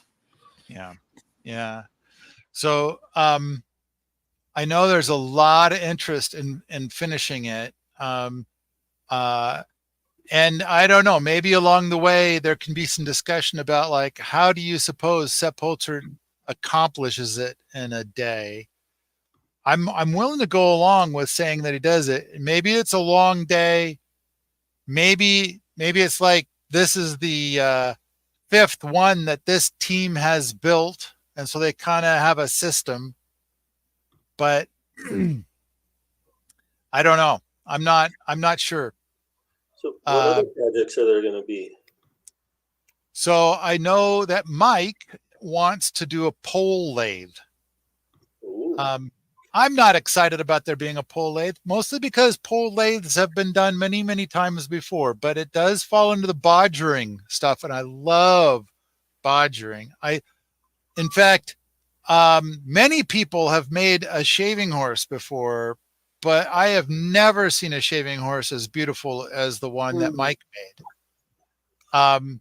Yeah, yeah. So I know there's a lot of interest in finishing it, and I don't know. Maybe along the way there can be some discussion about like how do you suppose Sepp Holzer accomplishes it in a day. I'm willing to go along with saying that he does it. Maybe it's a long day. Maybe it's like this is the fifth one that this team has built, and so they kind of have a system. But I don't know. I'm not sure. So what other projects are there going to be? So I know that Mike wants to do a pole lathe. Ooh. I'm not excited about there being a pole lathe, mostly because pole lathes have been done many, many times before, but it does fall into the bodgering stuff, and I love bodgering. In fact, many people have made a shaving horse before, but I have never seen a shaving horse as beautiful as the one that Mike made.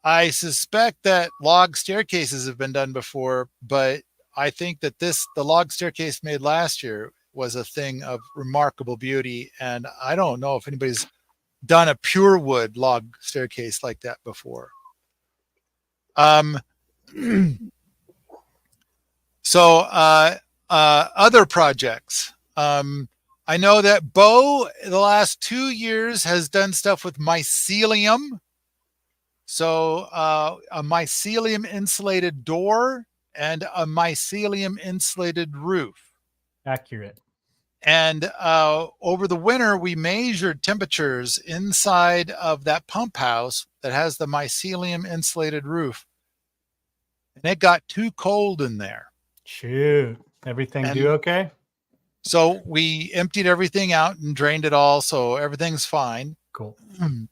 I suspect that log staircases have been done before, but I think that the log staircase made last year was a thing of remarkable beauty, and I don't know if anybody's done a pure wood log staircase like that before. So other projects. I know that Bo the last 2 years has done stuff with mycelium. So a mycelium insulated door and a mycelium insulated roof. Accurate. And over the winter, we measured temperatures inside of that pump house that has the mycelium insulated roof. And it got too cold in there. Shoot. Everything do okay? So we emptied everything out and drained it all. So everything's fine. Cool.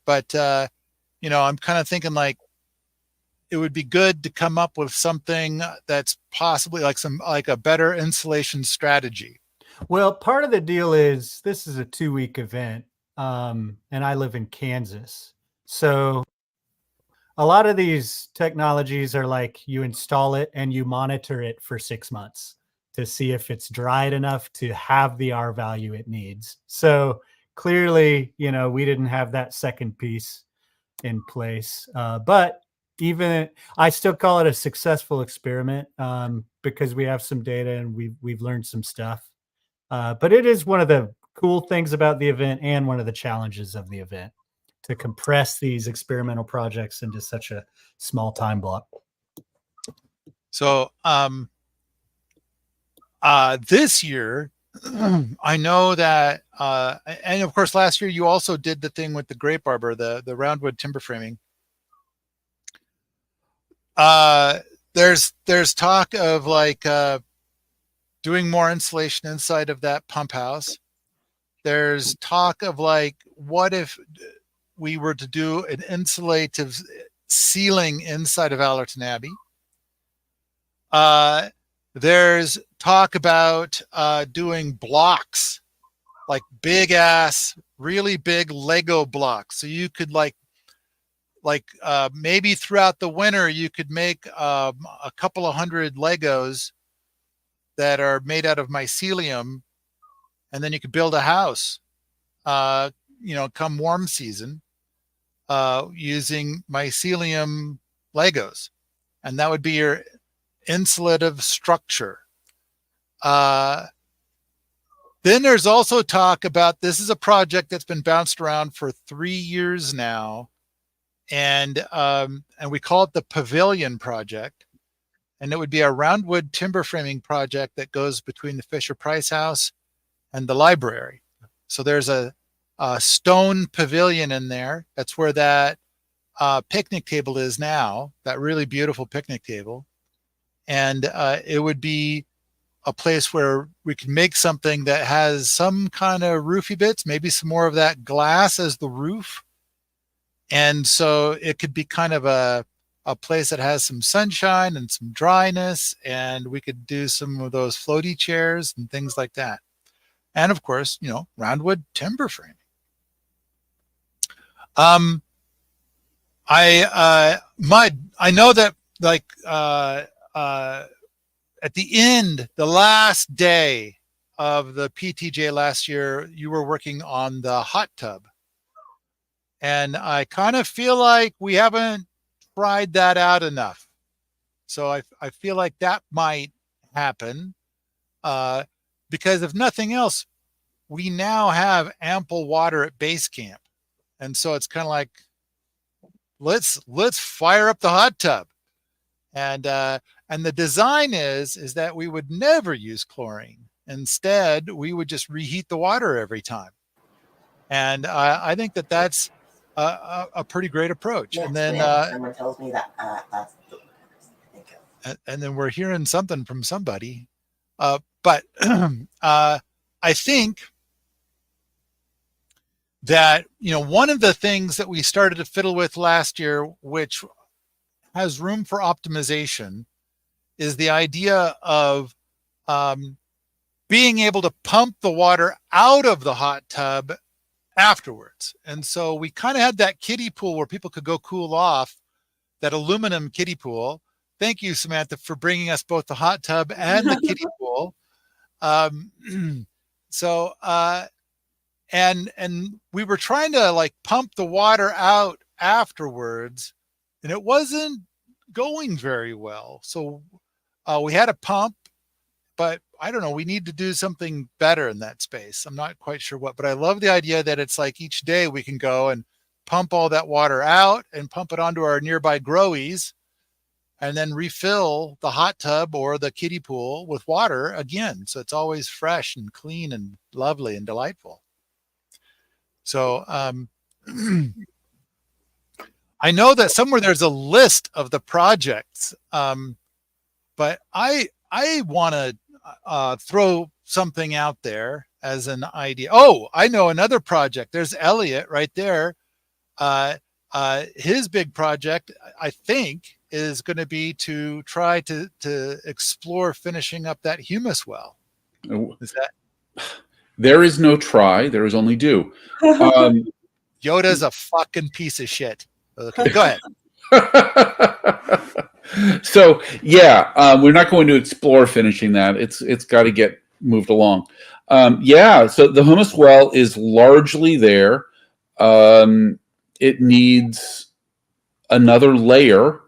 But, I'm kind of thinking like it would be good to come up with something that's possibly like a better insulation strategy. Well, part of the deal is this is a 2-week event, and I live in Kansas. So a lot of these technologies are like you install it and you monitor it for 6 months to see if it's dried enough to have the R value it needs. So clearly, we didn't have that second piece in place. But even I still call it a successful experiment because we have some data and we've learned some stuff. But it is one of the cool things about the event and one of the challenges of the event to compress these experimental projects into such a small time block. So this year, I know that, and of course, last year you also did the thing with the grape arbor, the roundwood timber framing. There's talk of like doing more insulation inside of that pump house. There's talk of like, what if we were to do an insulative ceiling inside of Allerton Abbey? There's talk about doing blocks, like big ass, really big Lego blocks. So you could maybe throughout the winter, you could make a couple of hundred Legos that are made out of mycelium, and then you could build a house, come warm season, using mycelium Legos. And that would be your insulative structure. Then there's also talk about, this is a project that's been bounced around for 3 years now. And we call it the Pavilion Project. and it would be a roundwood timber framing project that goes between the Fisher Price House and the library. So there's a stone pavilion in there. That's where that picnic table is now, that really beautiful picnic table. And it would be a place where we can make something that has some kind of roofy bits, maybe some more of that glass as the roof. And so it could be kind of a place that has some sunshine and some dryness, and we could do some of those floaty chairs and things like that. And of course, you know, roundwood timber framing. I know that, like, at the end, the last day of the PTJ last year, you were working on the hot tub. And I kind of feel like we haven't tried that out enough. So I feel like that might happen, because if nothing else, we now have ample water at base camp. And so it's kind of like, let's fire up the hot tub. And the design is that we would never use chlorine. Instead, we would just reheat the water every time. And I think that that's a pretty great approach. And then someone tells me that that's the and then we're hearing something from somebody. But I think that, you know, one of the things that we started to fiddle with last year, which has room for optimization, is the idea of being able to pump the water out of the hot tub afterwards. And so we kind of had that kiddie pool where people could go cool off, that aluminum kiddie pool. Thank you, Samantha, for bringing us both the hot tub and the kiddie pool. So and we were trying to like pump the water out afterwards, and it wasn't going very well. So we had a pump, but I don't know, we need to do something better in that space. I'm not quite sure what, but I love the idea that it's like each day we can go and pump all that water out and pump it onto our nearby growies, and then refill the hot tub or the kiddie pool with water again. So it's always fresh and clean and lovely and delightful. So I know that somewhere there's a list of the projects, but I want to throw something out there as an idea. Oh, I know another project. There's Elliot right there. His big project, I think, is going to be to try to explore finishing up that humus well. Is that? There is no try. There is only do. Yoda's a fucking piece of shit. Okay, go ahead. So yeah, we're not going to explore finishing that. It's got to get moved along. Yeah, so the humus well is largely there. It needs another layer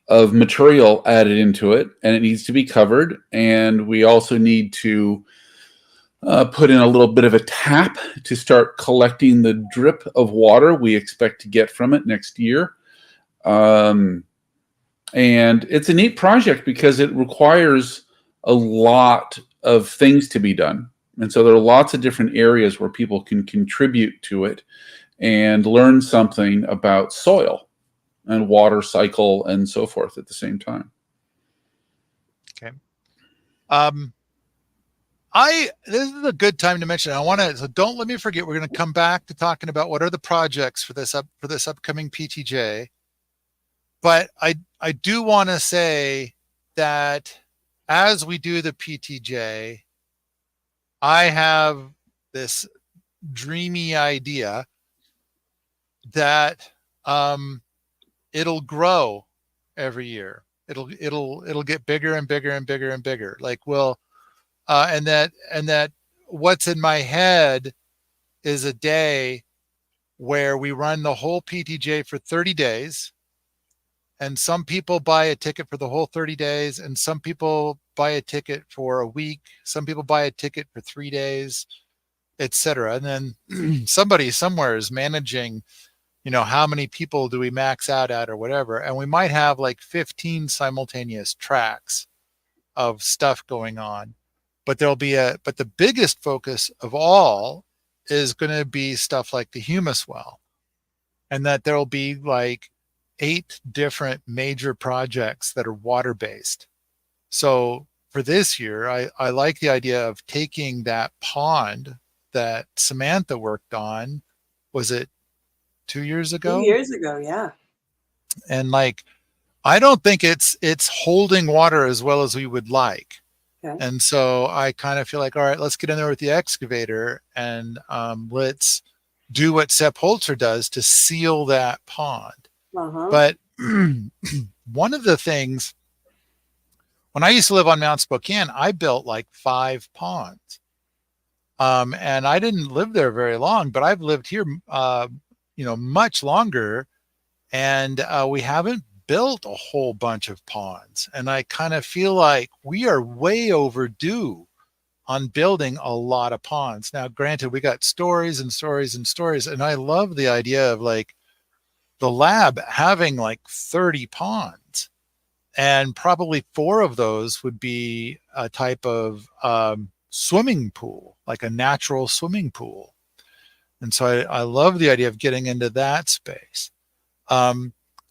of material added into it, and it needs to be covered. And we also need to put in a little bit of a tap to start collecting the drip of water we expect to get from it next year. And it's a neat project because it requires a lot of things to be done. And so there are lots of different areas where people can contribute to it and learn something about soil and water cycle and so forth at the same time. Okay. This is a good time to mention. So don't let me forget. We're going to come back to talking about what are the projects for this upcoming PTJ. But I do want to say that as we do the PTJ, I have this dreamy idea that it'll grow every year. It'll get bigger and bigger and bigger and bigger. Like and that what's in my head is a day where we run the whole PTJ for 30 days. And some people buy a ticket for the whole 30 days, and some people buy a ticket for a week. Some people buy a ticket for 3 days, etc. And then somebody somewhere is managing how many people do we max out at or whatever. And we might have like 15 simultaneous tracks of stuff going on. But but the biggest focus of all is going to be stuff like the humus well. And that there'll be like 8 different major projects that are water-based. So for this year, I like the idea of taking that pond that Samantha worked on. Was it 2 years ago? 2 years ago, yeah. And like, I don't think it's holding water as well as we would like. Okay. And so I kind of feel like, all right, let's get in there with the excavator and let's do what Sepp Holzer does to seal that pond. Uh-huh. But one of the things, when I used to live on Mount Spokane, I built like 5 ponds. And I didn't live there very long, but I've lived here, much longer. And we haven't built a whole bunch of ponds. And I kind of feel like we are way overdue on building a lot of ponds. Now, granted, we got stories and stories and stories. And I love the idea of like the lab having like 30 ponds. And probably 4 of those would be a type of swimming pool, like a natural swimming pool. And so I love the idea of getting into that space.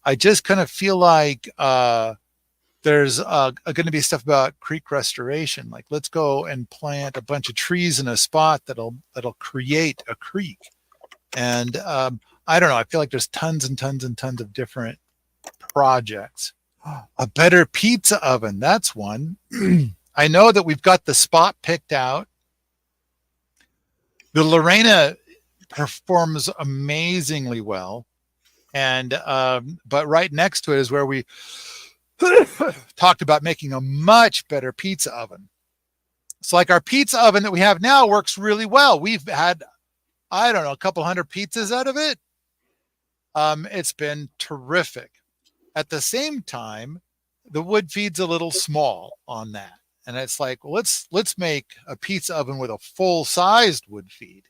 I just kind of feel like there's going to be stuff about creek restoration. Like, let's go and plant a bunch of trees in a spot that'll create a creek. And I don't know. I feel like there's tons and tons and tons of different projects. A better pizza oven. That's one. I know that we've got the spot picked out. The Lorena performs amazingly well. And but right next to it is where we talked about making a much better pizza oven. So like our pizza oven that we have now works really well. We've had, I don't know, a couple hundred pizzas out of it. It's been terrific. At the same time, the wood feed's a little small on that. And it's like, well, let's make a pizza oven with a full-sized wood feed.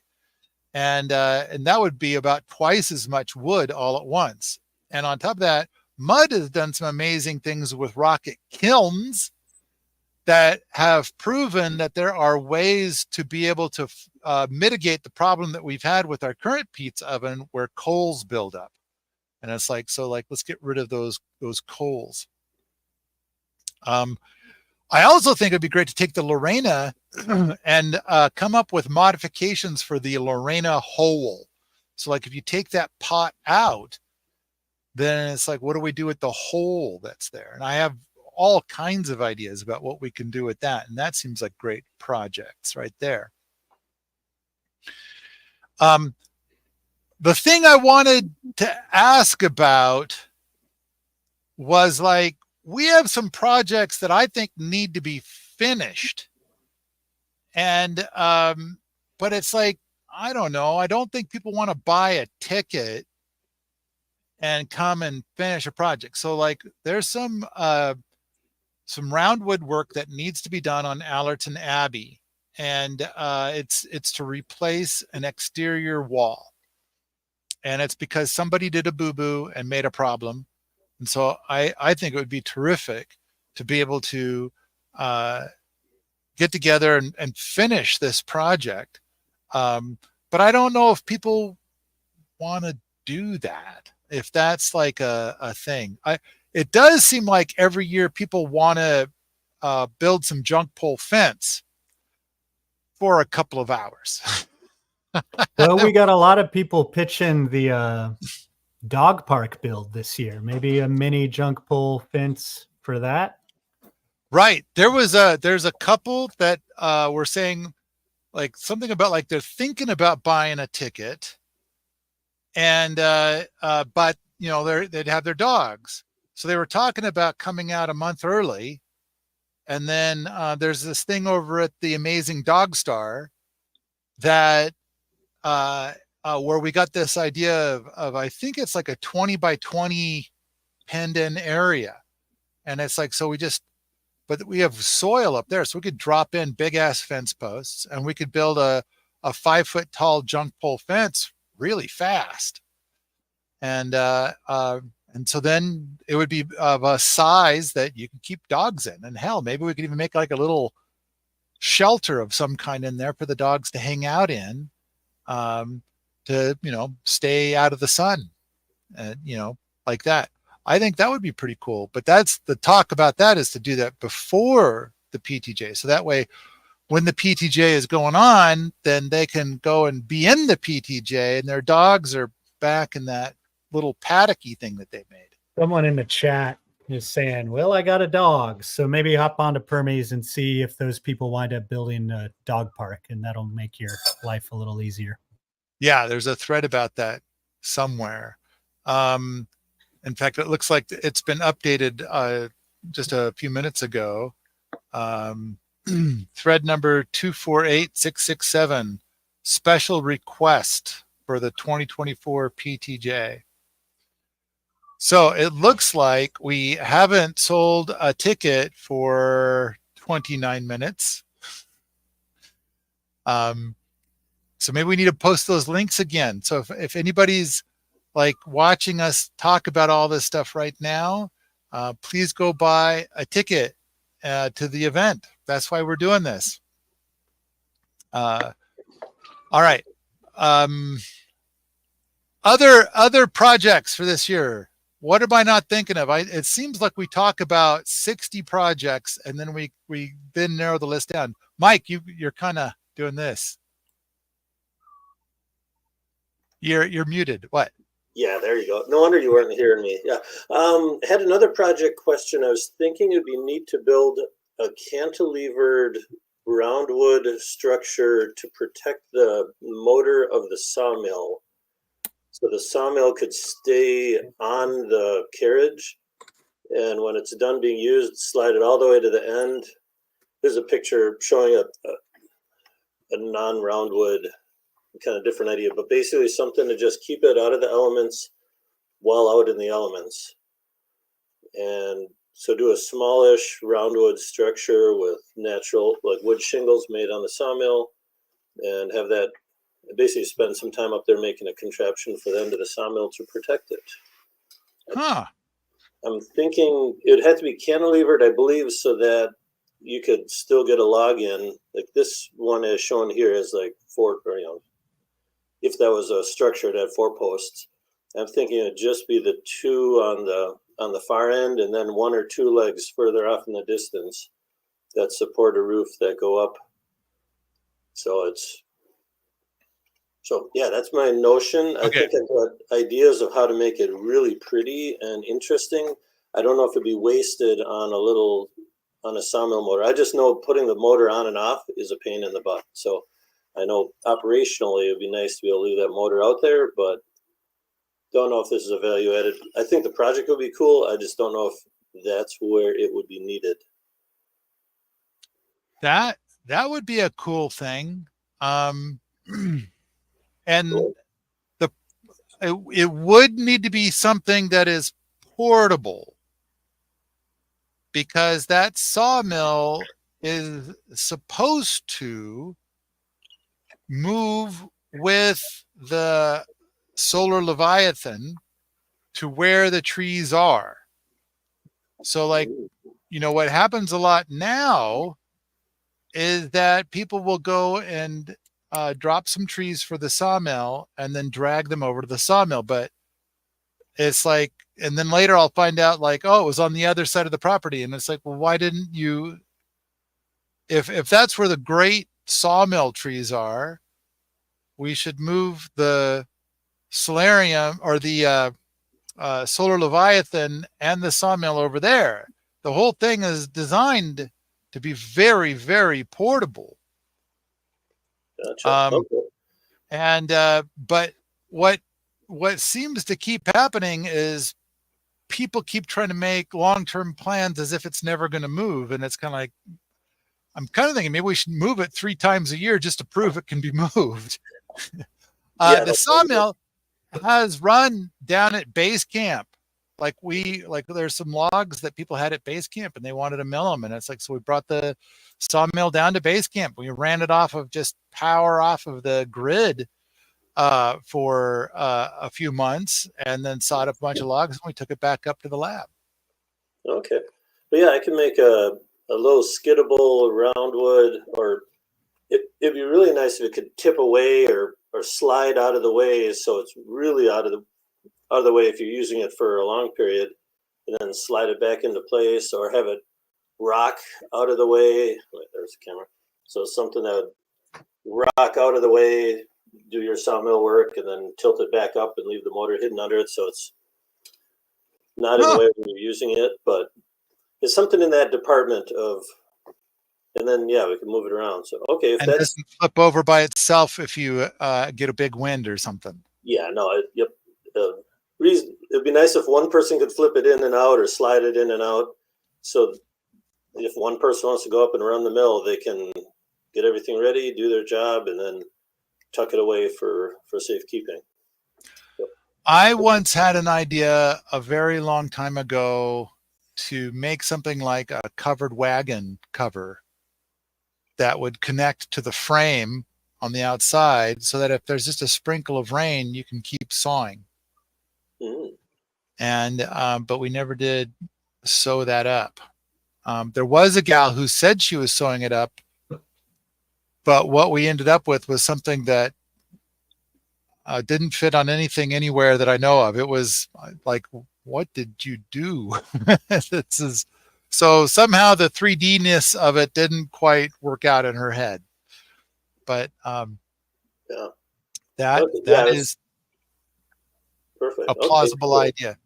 And that would be about twice as much wood all at once. And on top of that, Mud has done some amazing things with rocket kilns that have proven that there are ways to be able to mitigate the problem that we've had with our current pizza oven where coals build up. And it's like, so like, let's get rid of those coals. I also think it'd be great to take the Lorena and come up with modifications for the Lorena hole. So like if you take that pot out, then it's like, what do we do with the hole that's there? And I have all kinds of ideas about what we can do with that. And that seems like great projects right there. The thing I wanted to ask about was like, we have some projects that I think need to be finished. And, but it's like, I don't know. I don't think people want to buy a ticket and come and finish a project. So like there's some roundwood work that needs to be done on Allerton Abbey. And it's to replace an exterior wall. And it's because somebody did a boo-boo and made a problem. And so I think it would be terrific to be able to get together and finish this project. But I don't know if people want to do that, if that's like a thing. It does seem like every year people want to build some junk pole fence for a couple of hours. Well, we got a lot of people pitching the dog park build this year. Maybe a mini junk pole fence for that. Right. There's a couple that were saying like something about like they're thinking about buying a ticket, and but you know they'd have their dogs, so they were talking about coming out a month early. And then there's this thing over at the Amazing Dog Star that where we got this idea of I think it's like a 20 by 20 penned in area. And it's like, so but we have soil up there, so we could drop in big ass fence posts and we could build a 5 foot tall junk pole fence really fast. And so then it would be of a size that you can keep dogs in. And hell, maybe we could even make like a little shelter of some kind in there for the dogs to hang out in, to, stay out of the sun, and, like that. I think that would be pretty cool. But that's the talk about that, is to do that before the PTJ. So that way, when the PTJ is going on, then they can go and be in the PTJ and their dogs are back in that little paddocky thing that they made. Someone in the chat is saying, well, I got a dog. So maybe hop onto Permies and see if those people wind up building a dog park, and that'll make your life a little easier. Yeah, there's a thread about that somewhere. In fact, it looks like it's been updated just a few minutes ago. Thread number 248667, special request for the 2024 PTJ. So it looks like we haven't sold a ticket for 29 minutes. So maybe we need to post those links again. So if anybody's like watching us talk about all this stuff right now, please go buy a ticket to the event. That's why we're doing this. All right. Other projects for this year. What am I not thinking of? It seems like we talk about 60 projects and then we then narrow the list down. Mike, you're kind of doing this. You're muted. What? Yeah, there you go. No wonder you weren't hearing me. Yeah. Had another project question. I was thinking it'd be neat to build a cantilevered roundwood structure to protect the motor of the sawmill. So the sawmill could stay on the carriage, and when it's done being used, slide it all the way to the end. There's a picture showing a non-roundwood, kind of different idea, but basically something to just keep it out of the elements while out in the elements. And so do a smallish roundwood structure with natural, like wood shingles made on the sawmill, and have that basically spend some time up there making a contraption for the end of the sawmill to protect it. Huh. I'm thinking it would have to be cantilevered, I believe, so that you could still get a log in. Like this one is shown here is like four, or, if that was a structure, it had 4 posts. I'm thinking it'd just be the 2 on the far end, and then 1 or 2 legs further off in the distance that support a roof that go up. So yeah, that's my notion. Okay. I think I've got ideas of how to make it really pretty and interesting. I don't know if it'd be wasted on a sawmill motor. I just know putting the motor on and off is a pain in the butt. So I know operationally it'd be nice to be able to leave that motor out there, but don't know if this is a value added. I think the project would be cool. I just don't know if that's where it would be needed. That would be a cool thing. And it would need to be something that is portable, because that sawmill is supposed to move with the solar Leviathan to where the trees are. So like, what happens a lot now is that people will go and drop some trees for the sawmill and then drag them over to the sawmill. But it's like, and then later I'll find out like, oh, it was on the other side of the property. And it's like, well, why didn't you, if that's where the great sawmill trees are, we should move the solarium or the solar Leviathan and the sawmill over there. The whole thing is designed to be very, very portable. Gotcha. Okay. And but what seems to keep happening is people keep trying to make long-term plans as if it's never going to move, and it's kind of like, I'm kind of thinking maybe we should move it 3 times a year just to prove it can be moved. The sawmill has run down at base camp. Like there's some logs that people had at base camp and they wanted to mill them. And it's like, so we brought the sawmill down to base camp. We ran it off of just power off of the grid for a few months, and then sawed up a bunch of logs, and we took it back up to the lab. Okay. But yeah, I can make a little skiddable roundwood, or it'd be really nice if it could tip away or slide out of the way, so it's really out of the way if you're using it for a long period, and then slide it back into place, or have it rock out of the way. Wait, there's the camera. So something that would rock out of the way, do your sawmill work, and then tilt it back up and leave the motor hidden under it, so it's not in the way when you're using it. But it's something in that department of, and then yeah, we can move it around. So okay, if And that's doesn't flip over by itself if you get a big wind or something. yeah, no, yep. Reason it'd be nice if one person could flip it in and out or slide it in and out. So if one person wants to go up and run the mill, they can get everything ready, do their job, and then tuck it away for safekeeping. Yep. I once had an idea a very long time ago to make something like a covered wagon cover that would connect to the frame on the outside, so that if there's just a sprinkle of rain, you can keep sawing. Mm. And but we never did sew that up. There was a gal who said she was sewing it up, but what we ended up with was something that didn't fit on anything anywhere that I know of. It was like, what did you do? This is so somehow the 3D-ness of it didn't quite work out in her head. But Yeah. that Okay, yeah, is perfect. a plausible Okay, idea.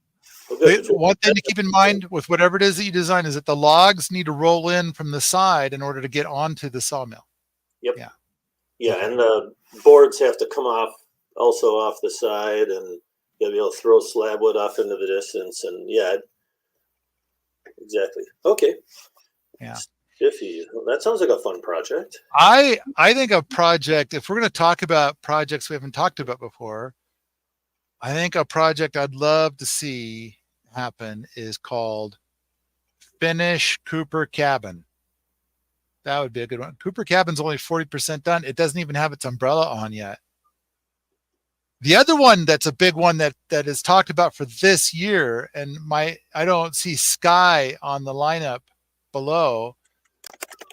cool. Well, good. One thing to keep in mind with whatever it is that you design is that the logs need to roll in from the side in order to get onto the sawmill. Yep. Yeah. Yeah, and the boards have to come off also off the side, and you'll be able to throw slab wood off into the distance, and yeah, exactly. Okay. Yeah. Spiffy. Well, that sounds like a fun project. I think a project, if we're going to talk about projects we haven't talked about before, I think a project I'd love to see happen is called Finish Cooper Cabin. That would be a good one. Cooper Cabin's only 40% done. It doesn't even have its umbrella on yet. The other one that's a big one that is talked about for this year, and I don't see Sky on the lineup below,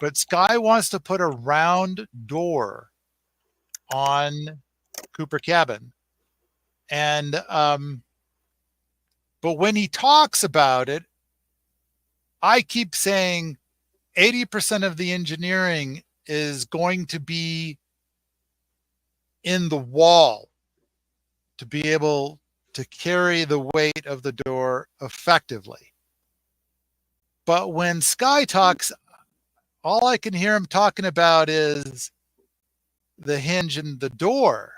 but Sky wants to put a round door on Cooper Cabin. And but when he talks about it, I keep saying 80% of the engineering is going to be in the wall to be able to carry the weight of the door effectively. But when Sky talks, all I can hear him talking about is the hinge and the door.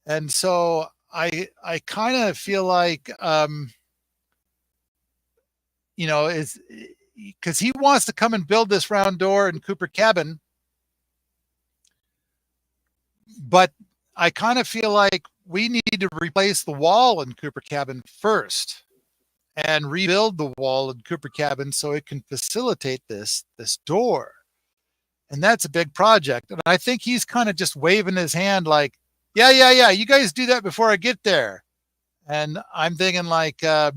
And so I kind of feel like, it's because he wants to come and build this round door in Cooper Cabin. But I kind of feel like we need to replace the wall in Cooper Cabin first and rebuild the wall in Cooper Cabin so it can facilitate this door. And that's a big project. And I think he's kind of just waving his hand like, yeah, you guys do that before I get there. And I'm thinking like, I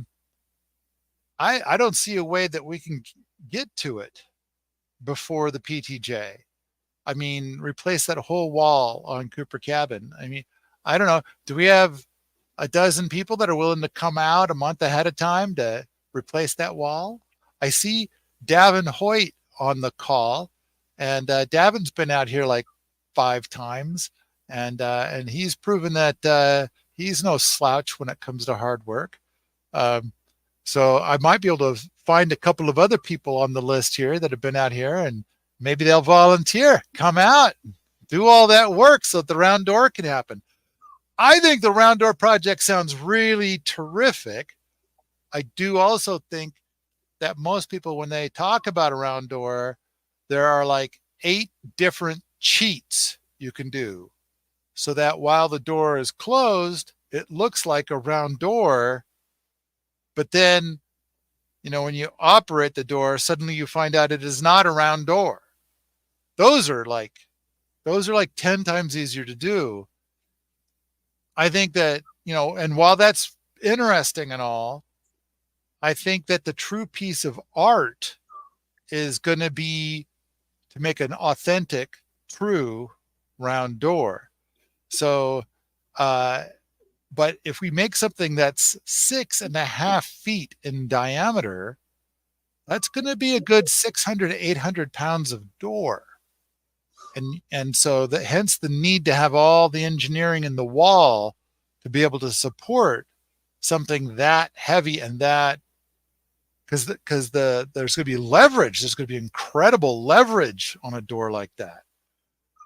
don't see a way that we can get to it before the PTJ. I mean, replace that whole wall on Cooper Cabin. I mean, I don't know. Do we have a dozen people that are willing to come out a month ahead of time to replace that wall? I see Davin Hoyt on the call, and Davin's been out here like 5 times, and he's proven that he's no slouch when it comes to hard work. So I might be able to find a couple of other people on the list here that have been out here, and maybe they'll volunteer, come out, do all that work so that the round door can happen. I think the round door project sounds really terrific. I do also think that most people, when they talk about a round door, there are like 8 different cheats you can do so that while the door is closed, it looks like a round door. But then, when you operate the door, suddenly you find out it is not a round door. Those are like 10 times easier to do. I think that, you know, and while that's interesting and all, I think that the true piece of art is going to be to make an authentic, true round door. So, but if we make something that's 6.5 feet in diameter, that's going to be a good 600 to 800 pounds of door. And so hence the need to have all the engineering in the wall to be able to support something that heavy, and that because there's going to be leverage. There's going to be incredible leverage on a door like that.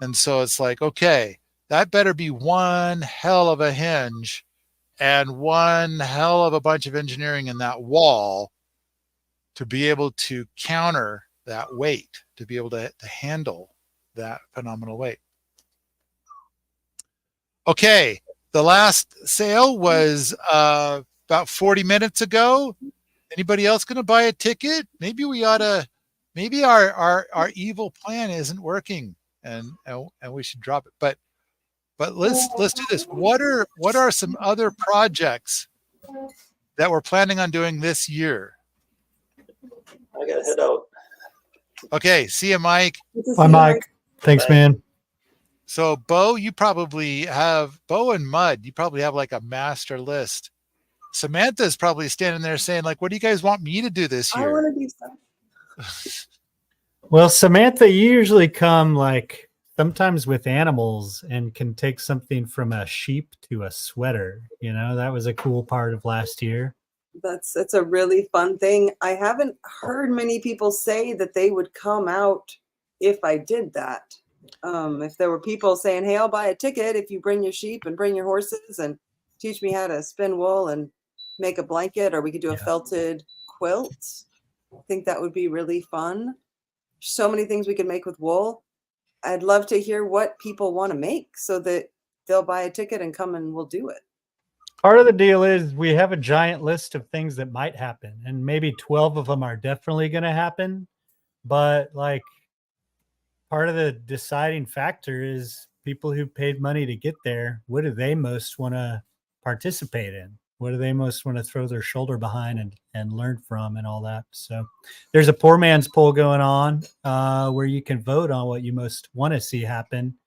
And so it's like, okay, that better be one hell of a hinge and one hell of a bunch of engineering in that wall to be able to counter that weight, to be able to handle that phenomenal weight. Okay, the last sale was about 40 minutes ago. Anybody else going to buy a ticket? Maybe we ought to. Maybe our evil plan isn't working, and we should drop it. But let's do this. What are some other projects that we're planning on doing this year? I gotta head out. Okay, see you, Mike. Bye, Mike. Thanks, Bye. man. So, Bo, you probably have Bo and Mud. You probably have like a master list. Samantha's probably standing there saying, like, "What do you guys want me to do this year?" I want to do stuff. Well, Samantha, you usually come like sometimes with animals and can take something from a sheep to a sweater. You know, that was a cool part of last year. That's a really fun thing. I haven't heard many people say that they would come out if I did that. If there were people saying, "Hey, I'll buy a ticket if you bring your sheep and bring your horses and teach me how to spin wool and make a blanket, or we could do a felted quilt." I think that would be really fun. So many things we could make with wool. I'd love to hear what people want to make so that they'll buy a ticket and come and we'll do it. Part of the deal is we have a giant list of things that might happen, and maybe 12 of them are definitely going to happen. But like, part of the deciding factor is people who paid money to get there. What do they most want to participate in? What do they most want to throw their shoulder behind and learn from and all that? So there's a poor man's poll going on where you can vote on what you most want to see happen.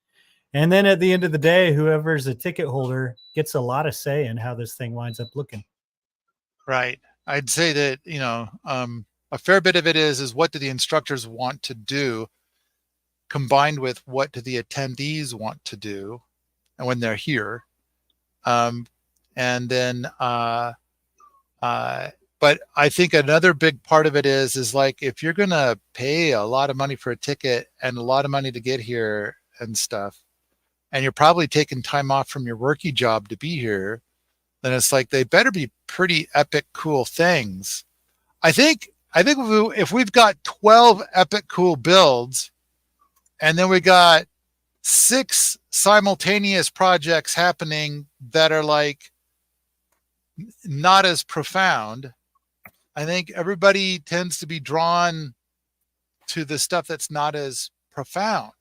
And then at the end of the day, whoever's a ticket holder gets a lot of say in how this thing winds up looking. Right. I'd say that, you know, a fair bit of it is what do the instructors want to do, combined with what do the attendees want to do, and when they're here. And then, but I think another big part of it is like, if you're going to pay a lot of money for a ticket and a lot of money to get here and stuff, and you're probably taking time off from your worky job to be here, then it's like, they better be pretty epic, cool things. I think if we've got 12 epic, cool builds, and then we got 6 simultaneous projects happening that are like not as profound, I think everybody tends to be drawn to the stuff that's not as profound.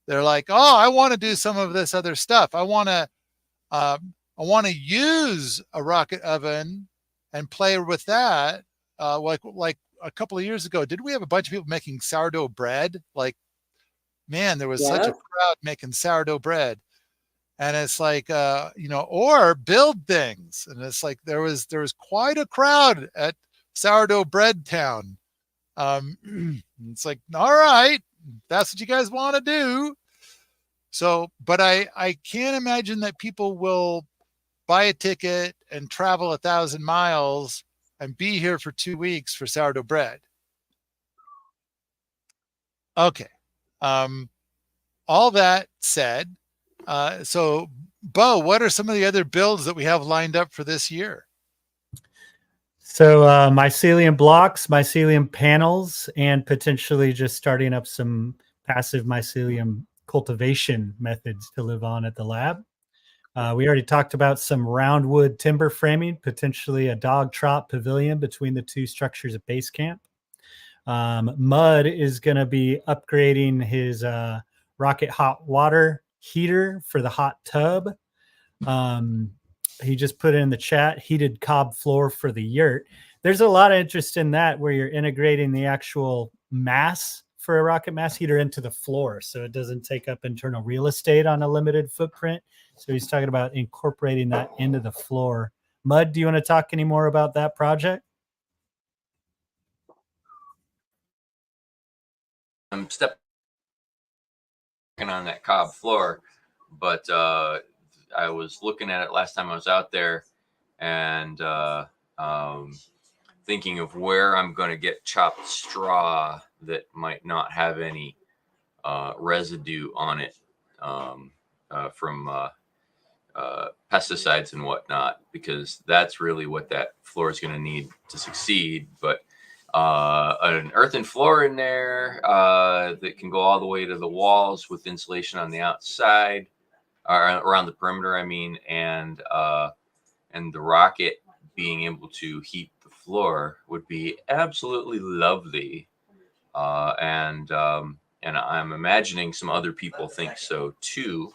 They're like, "Oh, I want to do some of this other stuff. I want to use a rocket oven and play with that." Like a couple of years ago, did we have a bunch of people making sourdough bread? Like, man, there was such a crowd making sourdough bread. And it's like, you know, or build things. And it's like, there was quite a crowd at Sourdough Bread Town. It's like, all right, that's what you guys want to do. So, but I can't imagine that people will buy a ticket and travel 1,000 miles and be here for 2 weeks for sourdough bread. Okay. All that said, so Bo, what are some of the other builds that we have lined up for this year? So mycelium blocks, mycelium panels, and potentially just starting up some passive mycelium cultivation methods to live on at the lab. We already talked about some roundwood timber framing, potentially a dog trot pavilion between the 2 structures at base camp. Mud is going to be upgrading his rocket hot water heater for the hot tub. He just put it in the chat, heated cob floor for the yurt. There's a lot of interest in that, where you're integrating the actual mass for a rocket mass heater into the floor, so it doesn't take up internal real estate on a limited footprint. So he's talking about incorporating that into the floor. Mud, do you want to talk any more about that project? I'm stepping on that cob floor, but I was looking at it last time I was out there, and thinking of where I'm going to get chopped straw that might not have any residue on it from pesticides and whatnot, because that's really what that floor is going to need to succeed. But an earthen floor in there that can go all the way to the walls with insulation on the outside, or around the perimeter, I mean, and the rocket being able to heat the floor would be absolutely lovely. And I'm imagining some other people think so too,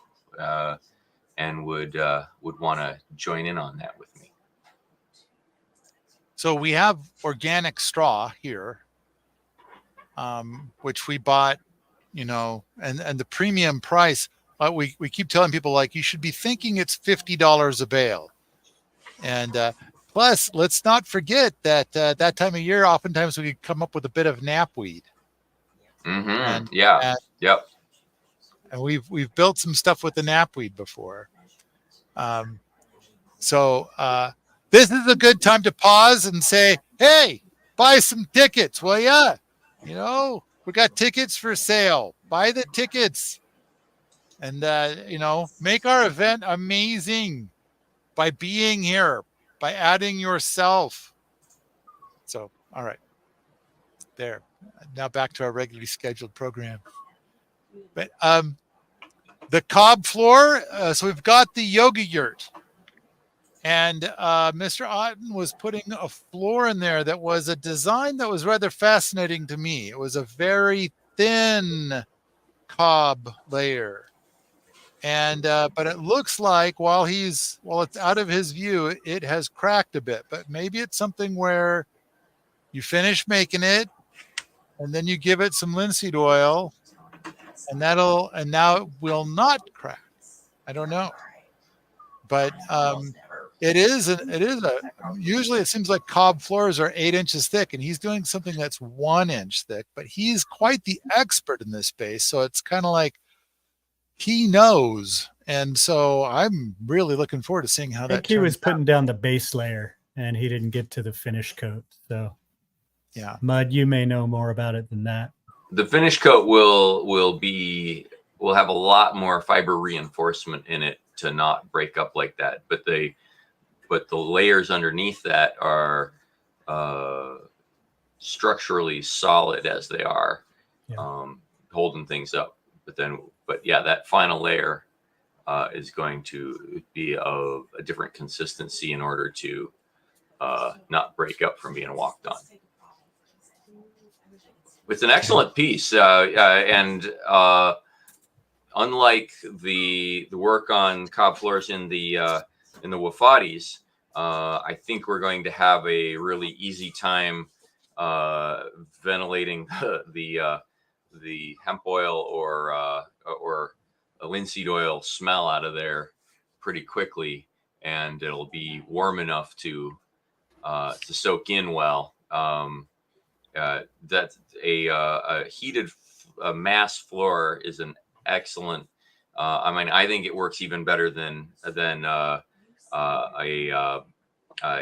and would want to join in on that with me. So we have organic straw here, which we bought, and the premium price. We keep telling people, like, you should be thinking it's $50 a bale. And plus, let's not forget that that time of year, oftentimes we come up with a bit of knapweed. Mm-hmm. Yep. And we've built some stuff with the knapweed before. So this is a good time to pause and say, hey, buy some tickets. Well, yeah, we got tickets for sale. Buy the tickets. And, make our event amazing by being here, by adding yourself. So, all right. There. Now back to our regularly scheduled program. But the cob floor, so we've got the yoga yurt. And Mr. Otten was putting a floor in there that was a design that was rather fascinating to me. It was a very thin cob layer. And but it looks like while it's out of his view, it has cracked a bit. But maybe it's something where you finish making it, and then you give it some linseed oil, and now it will not crack. I don't know, but usually it seems like cob floors are 8 inches thick, and he's doing something that's 1 inch thick. But he's quite the expert in this space, so it's kind of like he knows. And so I'm really looking forward to seeing how that. He was putting down the base layer, and he didn't get to the finish coat. So, yeah, Mud, you may know more about it than that. The finish coat will have a lot more fiber reinforcement in it to not break up like that. But the layers underneath that are structurally solid as they are, holding things up. But yeah, that final layer is going to be of a different consistency in order to not break up from being walked on. It's an excellent piece, and unlike the work on cob floors in the Wafatis, I think we're going to have a really easy time ventilating the hemp oil or a linseed oil smell out of there pretty quickly, and it'll be warm enough to soak in well. That's a heated mass floor is an excellent. I think it works even better than a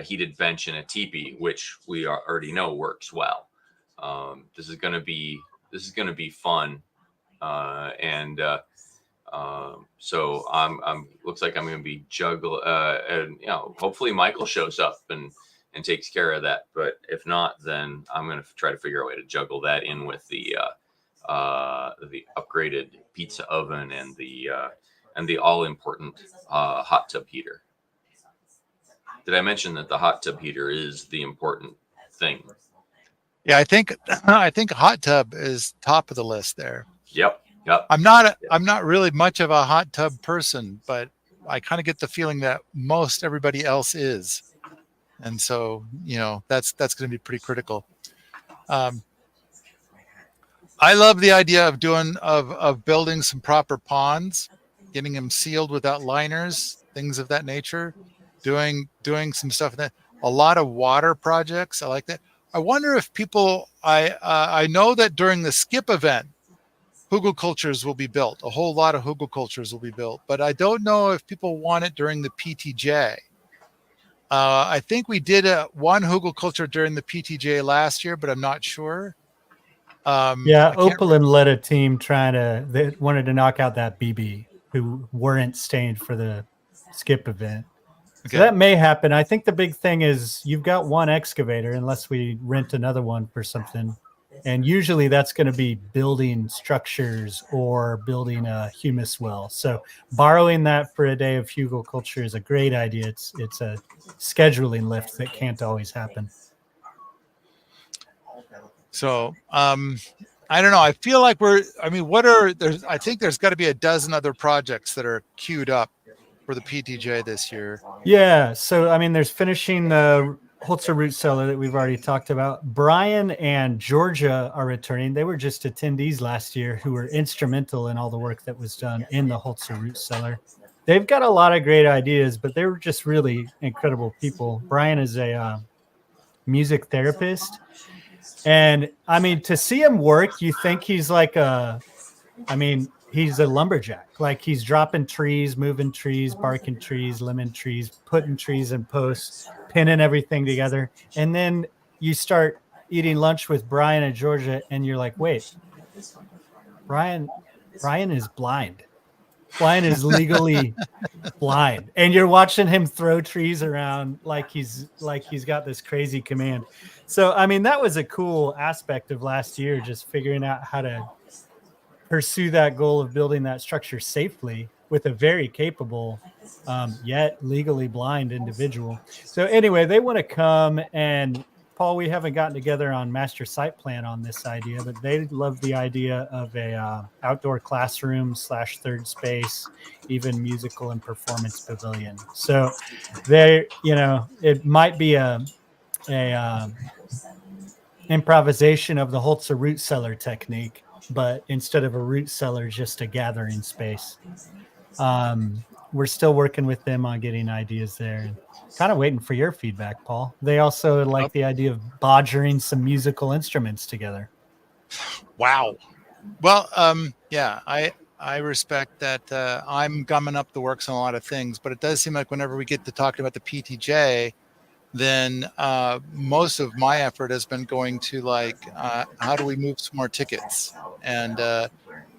heated bench in a teepee, which we already know works well. This is going to be fun, and so I'm looks like I'm going to be and hopefully Michael shows up and takes care of that. But if not, then I'm going to try to figure a way to juggle that in with the upgraded pizza oven and the all important hot tub heater. Did I mention that the hot tub heater is the important thing? Yeah, I think hot tub is top of the list there. Yep. I'm not really much of a hot tub person, but I kind of get the feeling that most everybody else is. And so, that's going to be pretty critical. I love the idea of building some proper ponds, getting them sealed without liners, things of that nature, doing some stuff that a lot of water projects. I like that. I wonder if people, I know that during the skip event, hugelkulturs will be built. A whole lot of hugelkulturs will be built, but I don't know if people want it during the PTJ. I think we did one hugelkultur during the PTJ last year, but I'm not sure. Yeah, Opalin led a team they wanted to knock out that BB who weren't staying for the skip event. Okay. So that may happen. I think the big thing is you've got one excavator, unless we rent another one for something. And usually that's going to be building structures or building a humus well. So borrowing that for a day of hugelkultur is a great idea. It's a scheduling lift that can't always happen. So I don't know. I feel like I think there's got to be a dozen other projects that are queued up for the PTJ this year. Yeah. So, there's finishing the Holzer root cellar that we've already talked about. Brian and Georgia are returning. They were just attendees last year who were instrumental in all the work that was done in the Holzer root cellar. They've got a lot of great ideas, but they were just really incredible people. Brian is a music therapist. And to see him work, you think he's like he's a lumberjack. Like he's dropping trees, moving trees, barking trees, lemon trees, putting trees in posts, pinning everything together. And then you start eating lunch with Brian and Georgia, and you're like, wait, Brian is blind. Brian is legally blind. And you're watching him throw trees around like he's got this crazy command. So, that was a cool aspect of last year, just figuring out how to pursue that goal of building that structure safely with a very capable, yet legally blind individual. So anyway, they want to come, and Paul, we haven't gotten together on master site plan on this idea, but they love the idea of a outdoor classroom / third space, even musical and performance pavilion. So they, it might be a improvisation of the Holzer root cellar technique, but instead of a root cellar, just a gathering space. We're still working with them on getting ideas there, and kind of waiting for your feedback, Paul. They also like the idea of bodgering some musical instruments together. Wow. Well, yeah, I respect that. I'm gumming up the works on a lot of things, but it does seem like whenever we get to talking about the PTJ, then most of my effort has been going to how do we move some more tickets? And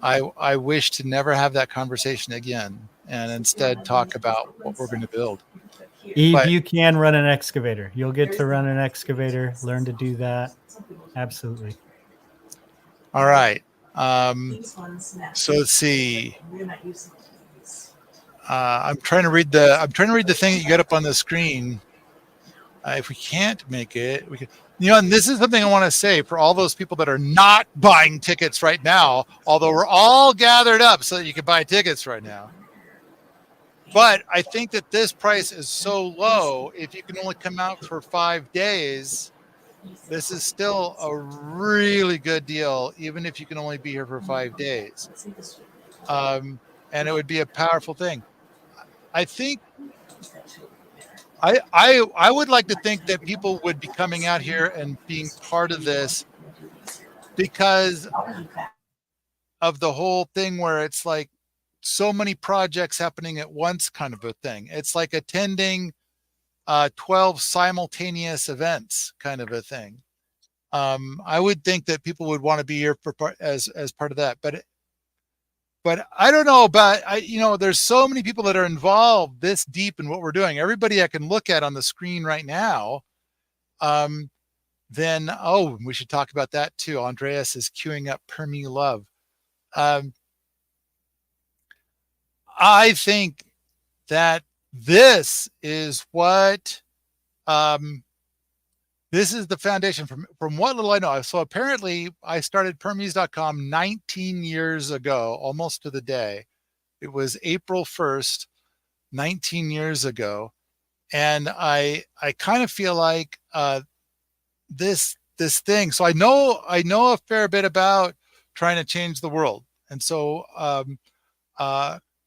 I wish to never have that conversation again, and instead talk about what we're going to build. Eve, you can run an excavator. You'll get to run an excavator, learn to do that. Absolutely. All right. So let's see. I'm trying to read the thing that you got up on the screen. If we can't make it, we can. And this is something I want to say for all those people that are not buying tickets right now, although we're all gathered up so that you can buy tickets right now. But I think that this price is so low, if you can only come out for 5 days, this is still a really good deal, even if you can only be here for 5 days. And it would be a powerful thing. I think I would like to think that people would be coming out here and being part of this because of the whole thing where it's like so many projects happening at once kind of a thing. It's like attending 12 simultaneous events kind of a thing. I would think that people would want to be here as part of that, but I don't know about, there's so many people that are involved this deep in what we're doing. Everybody I can look at on the screen right now. Then, we should talk about that too. Andreas is queuing up Permy Love. I think that this is what, this is the foundation from what little I know. So apparently I started Permies.com 19 years ago, almost to the day. It was April 1st, 19 years ago. And I kind of feel like this thing. So I know a fair bit about trying to change the world. And so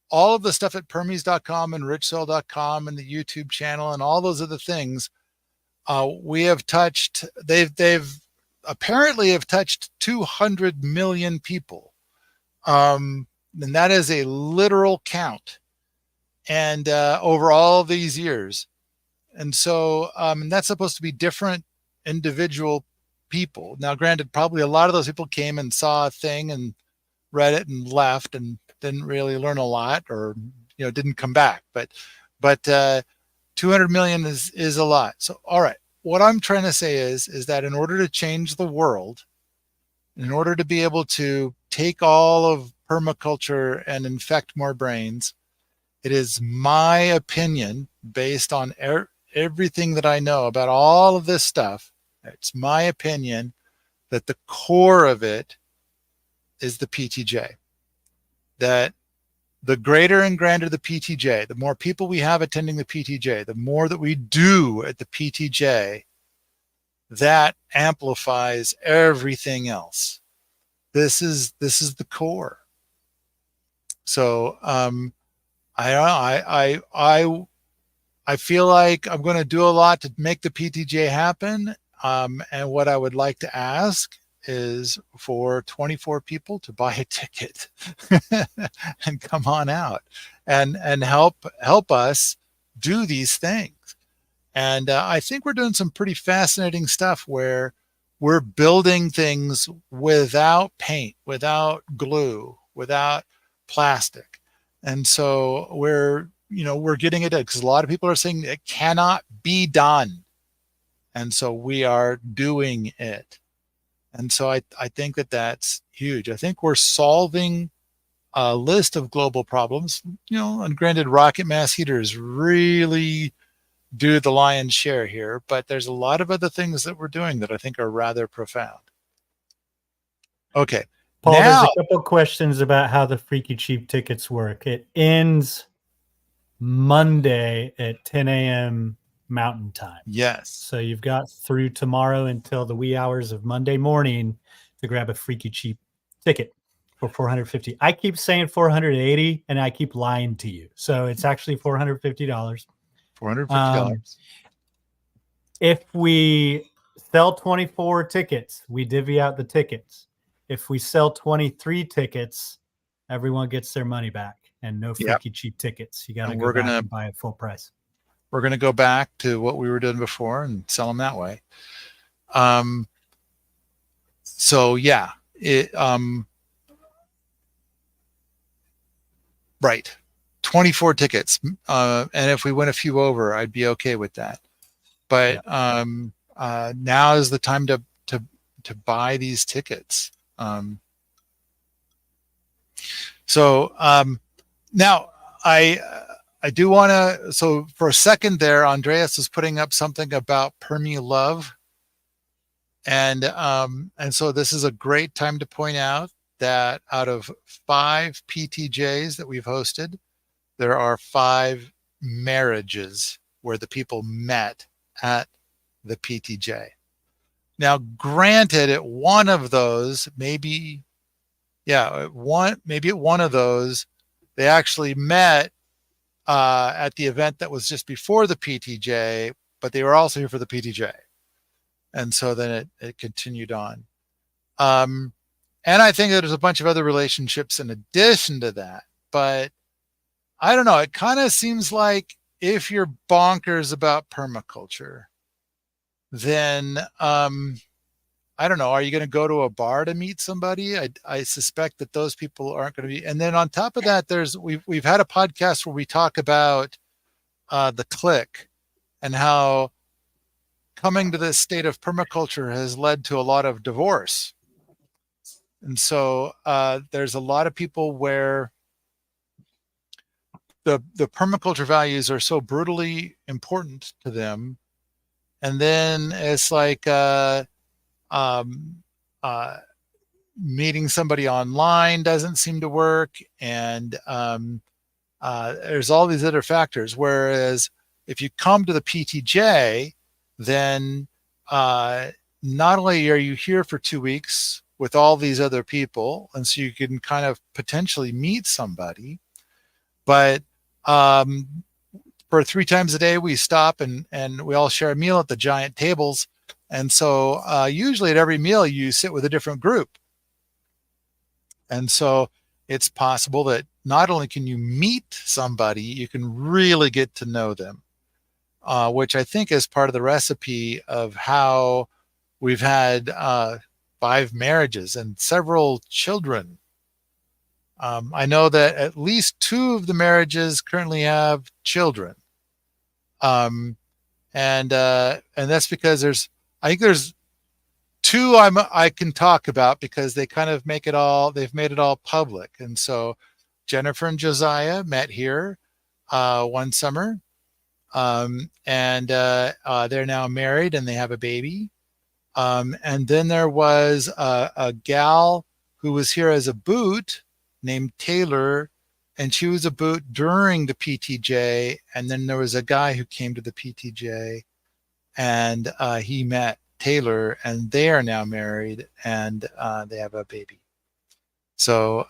all of the stuff at Permies.com and richsoil.com and the YouTube channel and all those other things, we have touched, they've apparently have touched 200 million people. And that is a literal count. And over all of these years. And so that's supposed to be different individual people. Now, granted, probably a lot of those people came and saw a thing and read it and left and didn't really learn a lot, or didn't come back. But 200 million is a lot. So, all right, what I'm trying to say is that in order to change the world, in order to be able to take all of permaculture and infect more brains, it is my opinion, based on everything that I know about all of this stuff, it's my opinion that the core of it is the PTJ. That the greater and grander the PTJ, the more people we have attending the PTJ, the more that we do at the PTJ, that amplifies everything else. This is the core. So I feel like I'm going to do a lot to make the PTJ happen. And what I would like to ask is for 24 people to buy a ticket and come on out and help us do these things. And I think we're doing some pretty fascinating stuff where we're building things without paint, without glue, without plastic. And so we're getting it because a lot of people are saying it cannot be done. And so we are doing it. And so I think that that's huge. I think we're solving a list of global problems, and granted, rocket mass heaters really do the lion's share here, but there's a lot of other things that we're doing that I think are rather profound. Okay. Paul, now, there's a couple questions about how the Freaky Cheap tickets work. It ends Monday at 10 a.m. Mountain Time. yes. So you've got through tomorrow until the wee hours of Monday morning to grab a Freaky Cheap ticket for $450. I keep saying $480 and I keep lying to you. So it's actually $450. $450. If we sell 24 tickets, we divvy out the tickets. If we sell 23 tickets, everyone gets their money back and no Freaky Cheap tickets. You got to go back and buy it full price. We're going to go back to what we were doing before and sell them that way. So yeah, right. 24 tickets. And if we went a few over, I'd be okay with that. But now is the time to buy these tickets. Now I do want to, so for a second there, Andreas was putting up something about Permy love. And so this is a great time to point out that out of 5 PTJs that we've hosted, there are 5 marriages where the people met at the PTJ. Now, granted, at one of those, maybe at one of those, they actually met at the event that was just before the PTJ, but they were also here for the PTJ. And so then it continued on. And I think that there's a bunch of other relationships in addition to that. But I don't know. It kind of seems like if you're bonkers about permaculture, then I don't know. Are you going to go to a bar to meet somebody? I suspect that those people aren't going to be. And then on top of that, we've had a podcast where we talk about the click and how coming to this state of permaculture has led to a lot of divorce. And so there's a lot of people where the permaculture values are so brutally important to them. And then it's like meeting somebody online doesn't seem to work. And There's all these other factors. Whereas if you come to the PTJ, then not only are you here for 2 weeks with all these other people, and so you can kind of potentially meet somebody, but for 3 times a day we stop and we all share a meal at the giant tables. And so usually at every meal you sit with a different group. And so it's possible that not only can you meet somebody, you can really get to know them, which I think is part of the recipe of how we've had 5 marriages and several children. I know that at least 2 of the marriages currently have children. And that's because I think there's 2 I can talk about because they kind of they've made it all public. And so Jennifer and Josiah met here one summer, and they're now married and they have a baby. And then there was a gal who was here as a boot named Taylor, and she was a boot during the PTJ. And then there was a guy who came to the PTJ, and he met Taylor, and they are now married, and they have a baby. So,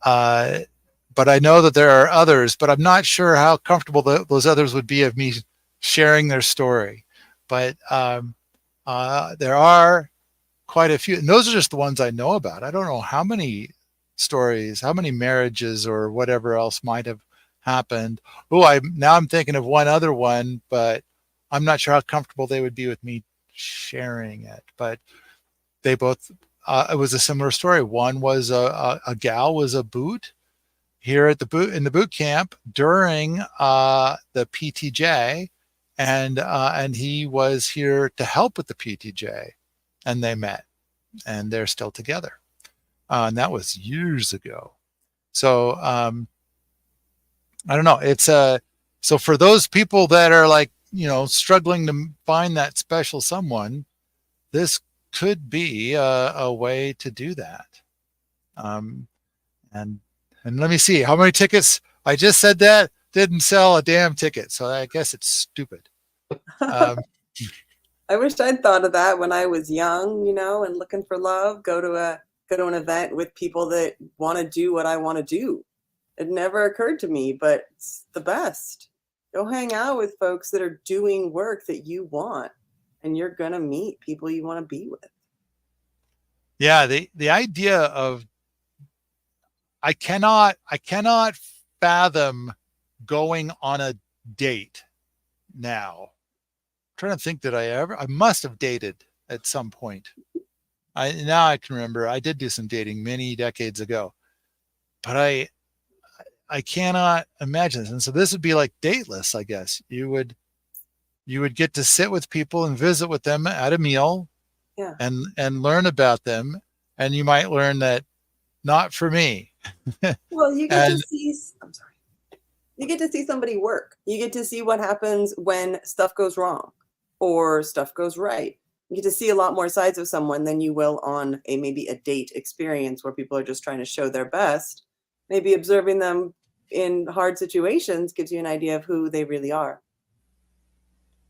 but I know that there are others, but I'm not sure how comfortable those others would be of me sharing their story. But there are quite a few, and those are just the ones I know about. I don't know how many stories, how many marriages or whatever else might have happened. Now I'm thinking of one other one, but I'm not sure how comfortable they would be with me sharing it. But they both, it was a similar story. One was a gal was a boot here at in the boot camp during the PTJ, and he was here to help with the PTJ, and they met, and they're still together. And that was years ago. So I don't know. It's so for those people that are like, struggling to find that special someone, this could be a way to do that. And let me see how many tickets. I just said that didn't sell a damn ticket, so I guess it's stupid. I wish I'd thought of that when I was young, and looking for love. Go to an event with people that want to do what I want to do. It never occurred to me, but it's the best. Go hang out with folks that are doing work that you want, and you're gonna meet people you want to be with. Yeah, the idea of I cannot fathom going on a date now. I'm trying to think that I must have dated at some point. Now I can remember I did do some dating many decades ago, but I cannot imagine this. And so this would be like dateless, I guess. You would get to sit with people and visit with them at a meal, Yeah, and learn about them. And you might learn that not for me. well, you get to see. I'm sorry. You get to see somebody work. You get to see what happens when stuff goes wrong or stuff goes right. You get to see a lot more sides of someone than you will on maybe a date experience where people are just trying to show their best. Maybe observing them in hard situations gives you an idea of who they really are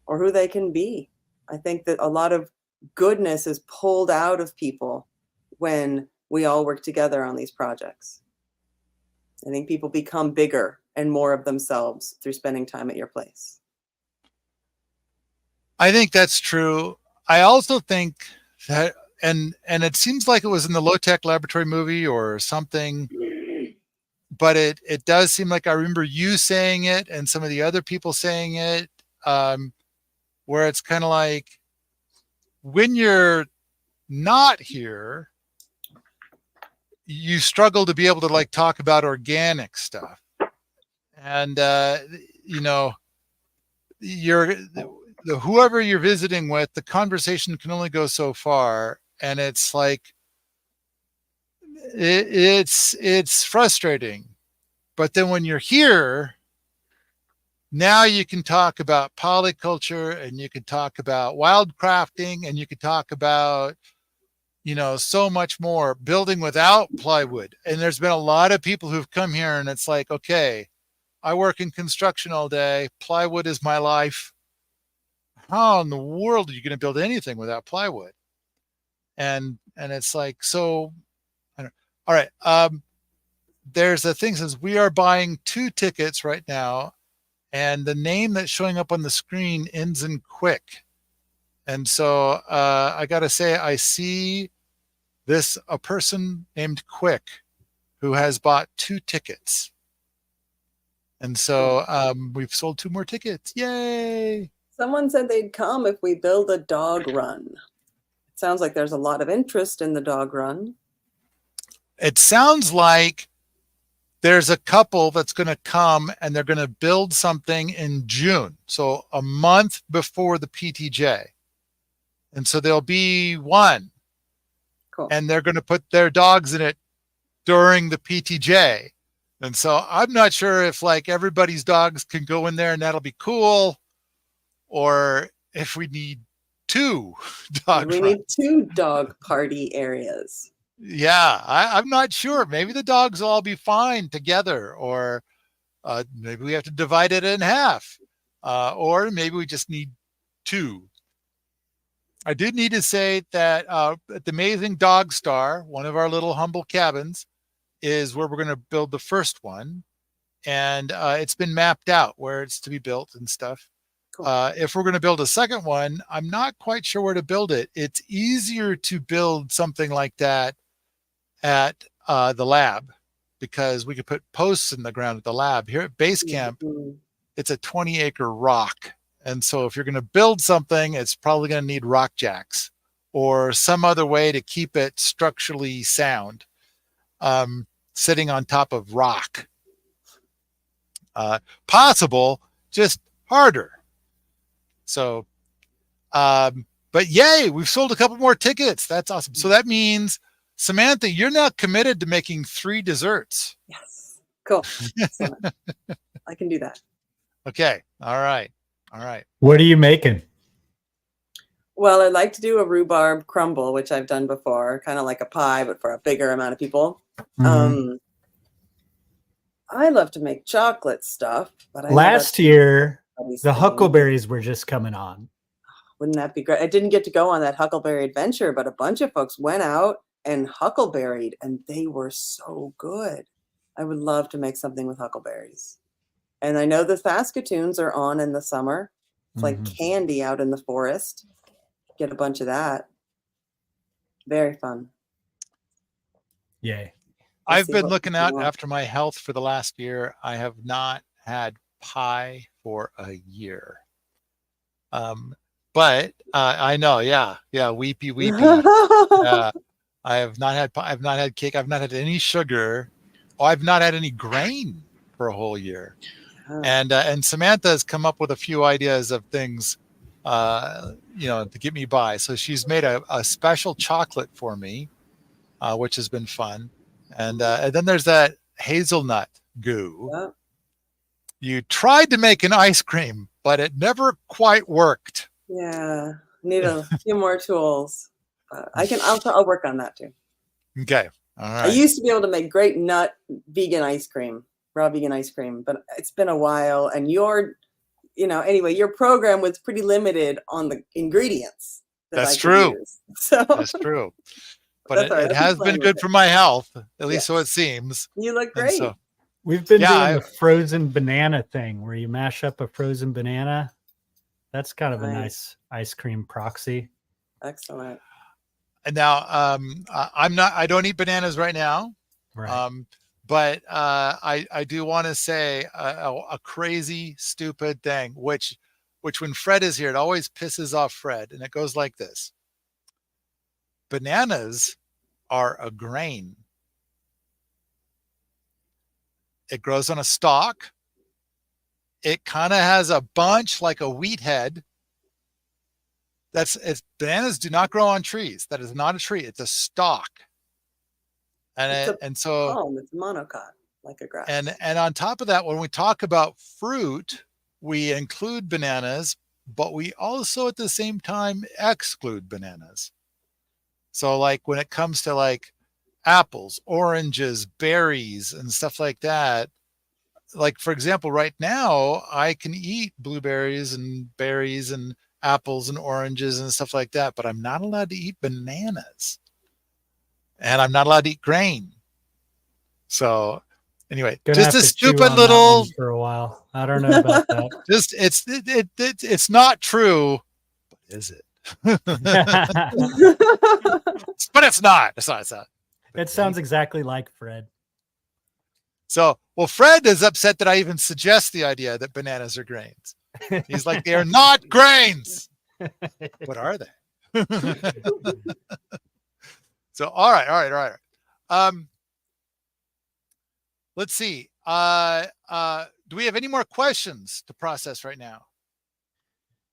or who they can be. I think that a lot of goodness is pulled out of people when we all work together on these projects. I think people become bigger and more of themselves through spending time at your place. I think that's true. I also think that, and it seems like it was in the Low Tech Laboratory movie or something, but it does seem like I remember you saying it and some of the other people saying it, where it's kind of like when you're not here, you struggle to be able to like talk about organic stuff, and whoever you're visiting with, the conversation can only go so far, and it's like it's frustrating. But then when you're here, now you can talk about polyculture, and you can talk about wildcrafting, and you can talk about so much more building without plywood. And there's been a lot of people who've come here and it's like, okay, I work in construction all day. Plywood is my life. How in the world are you going to build anything without plywood? And it's like, so, all right. There's a thing that says we are buying 2 tickets right now. And the name that's showing up on the screen ends in quick. And so I got to say, I see a person named Quick who has bought 2 tickets. And so we've sold 2 more tickets. Yay. Someone said they'd come if we build a dog run. It sounds like there's a lot of interest in the dog run. It sounds like there's a couple that's going to come and they're going to build something in June. So a month before the PTJ. And so there'll be one. Cool. And they're going to put their dogs in it during the PTJ. And so I'm not sure if like everybody's dogs can go in there and that'll be cool, or if we need 2 dog We need 2 dog party areas. Yeah, I'm not sure. Maybe the dogs will all be fine together, or maybe we have to divide it in half, or maybe we just need 2. I did need to say that at the Amazing Dog Star, one of our little humble cabins, is where we're going to build the first one. And it's been mapped out where it's to be built and stuff. Cool. If we're going to build a second one, I'm not quite sure where to build it. It's easier to build something like that at the lab, because we could put posts in the ground at the lab. Here at base camp, it's a 20-acre rock. And so if you're going to build something, it's probably going to need rock jacks or some other way to keep it structurally sound, sitting on top of rock. Possible, just harder. So, but yay, we've sold a couple more tickets. That's awesome. So that means, Samantha, you're now committed to making 3 desserts. Yes. Cool. Excellent. I can do that. Okay. All right. What are you making? Well, I'd like to do a rhubarb crumble, which I've done before, kind of like a pie, but for a bigger amount of people. Mhm. I love to make chocolate stuff, but Last year, everybody's the thing. huckleberries were just coming on. Wouldn't that be great? I didn't get to go on that huckleberry adventure, but a bunch of folks went out and huckleberried, and they were so good. I would love to make something with huckleberries. And I know the Saskatoons are on in the summer. It's like candy out in the forest. Get a bunch of that. Very fun. Yay. I've been looking out after my health for the last year. I have not had pie for a year. But I know, yeah, weepy. I have not had pie. I've not had cake. I've not had any sugar. Oh, I've not had any grain for a whole year. And Samantha has come up with a few ideas of things, to get me by. So she's made a special chocolate for me, which has been fun. And then there's that hazelnut goo. Yeah. You tried to make an ice cream, but it never quite worked. Yeah, need a few more tools. I'll work on that too. Okay, all right. I used to be able to make great nut vegan ice cream, raw vegan ice cream, but it's been a while. And your program was pretty limited on the ingredients. That's true. So that's true. But it has been good for my health, at least so it seems. You look great. So, we've been doing the frozen banana thing where you mash up a frozen banana. That's kind of a nice ice cream proxy. Excellent. And now I don't eat bananas right now. Right. But I do want to say a crazy, stupid thing, which when Fred is here, it always pisses off Fred. And it goes like this. Bananas are a grain. It grows on a stalk. It kind of has a bunch like a wheat head. Bananas do not grow on trees. That is not a tree. It's a stalk. And it's a monocot, like a grass. And on top of that, when we talk about fruit, we include bananas, but we also at the same time exclude bananas. So like when it comes to like apples, oranges, berries, and stuff like that, like for example, right now I can eat blueberries and berries and apples and oranges and stuff like that, but I'm not allowed to eat bananas, and I'm not allowed to eat grain. So anyway, Gonna just have a to chew stupid on that one little, for a while. I don't know about that. just it's not true, but is it? But it's not. It's not. It sounds exactly like Fred. So, well, Fred is upset that I even suggest the idea that bananas are grains. He's like, they are not grains. What are they? So, all right. Let's see. Do we have any more questions to process right now?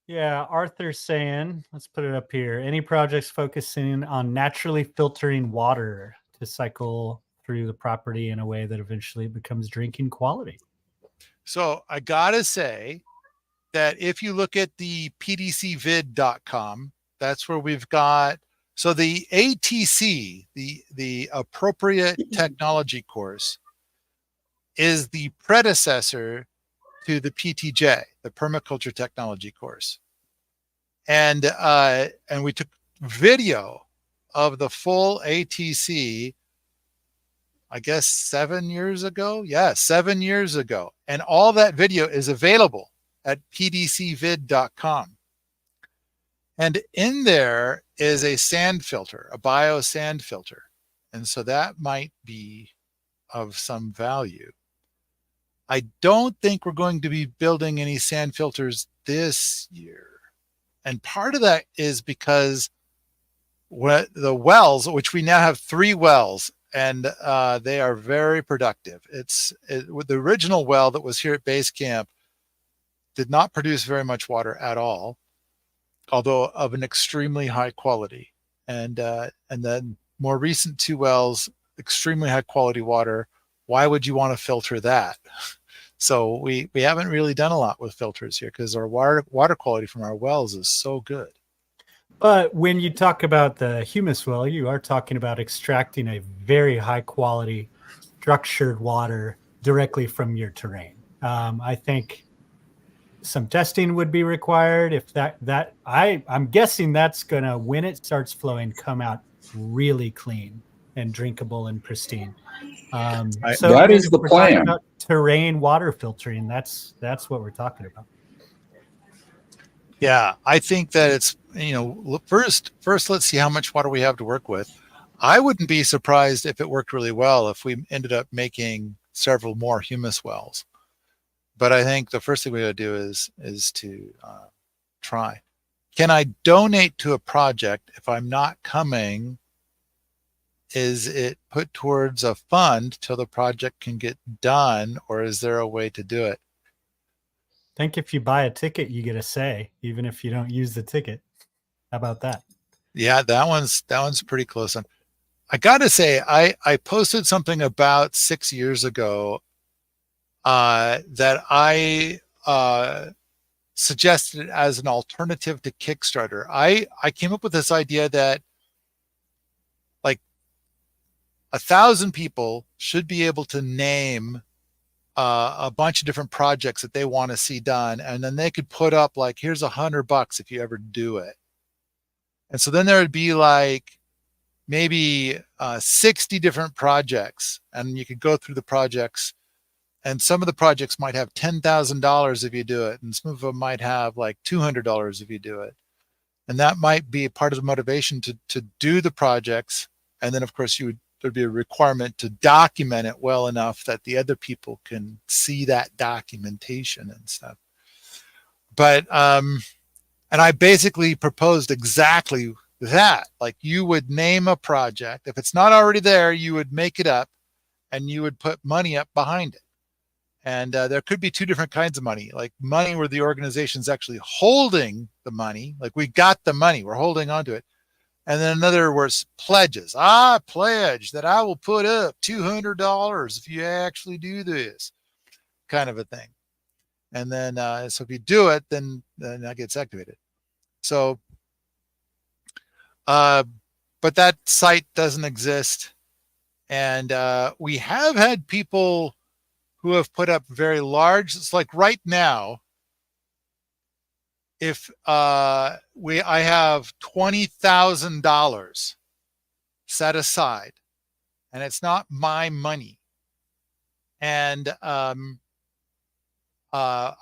Yeah, Arthur's saying, let's put it up here. Any projects focusing on naturally filtering water to cycle through the property in a way that eventually becomes drinking quality? So I gotta say that if you look at the pdcvid.com, that's where we've got, so the ATC, the Appropriate Technology course, is the predecessor to the PTJ, the Permaculture Technology course. And we took video of the full ATC, I guess 7 years ago. Yeah, 7 years ago. And all that video is available at pdcvid.com. And in there is a sand filter, a bio sand filter. And so that might be of some value. I don't think we're going to be building any sand filters this year. And part of that is because the wells, which we now have 3 wells, and they are very productive. With the original well that was here at base camp did not produce very much water at all, although of an extremely high quality. And then more recent 2 wells, extremely high quality water. Why would you want to filter that? So we haven't really done a lot with filters here because our water quality from our wells is so good. But when you talk about the humus well, you are talking about extracting a very high quality structured water directly from your terrain. I think some testing would be required. If I'm guessing that's gonna, when it starts flowing, come out really clean and drinkable and pristine. So that is the we're talking plan. about terrain water filtering. That's what we're talking about. Yeah, I think that it's, first let's see how much water we have to work with. I wouldn't be surprised if it worked really well if we ended up making several more humus wells. But I think the first thing we gotta do is to try. Can I donate to a project if I'm not coming? Is it put towards a fund till the project can get done, or is there a way to do it? I think if you buy a ticket, you get a say, even if you don't use the ticket. How about that? Yeah, that one's pretty close. I gotta say, I posted something about 6 years ago that I suggested as an alternative to Kickstarter. I came up with this idea that like 1,000 people should be able to name a bunch of different projects that they want to see done, and then they could put up like, here's $100 if you ever do it. And so then there would be like maybe 60 different projects, and you could go through the projects, and some of the projects might have $10,000 if you do it, and some of them might have like $200 if you do it. And that might be part of the motivation to do the projects. And then of course there'd be a requirement to document it well enough that the other people can see that documentation and stuff. But and I basically proposed exactly that. Like, you would name a project. If it's not already there, you would make it up and you would put money up behind it. And there could be 2 different kinds of money, like money where the organization's actually holding the money, like we got the money, we're holding on to it. And then another was pledges. I pledge that I will put up $200 if you actually do this, kind of a thing. And then, so if you do it, then that gets activated. So but that site doesn't exist. And we have had people who have put up very large, it's like right now, if I have $20,000 set aside, and it's not my money. And I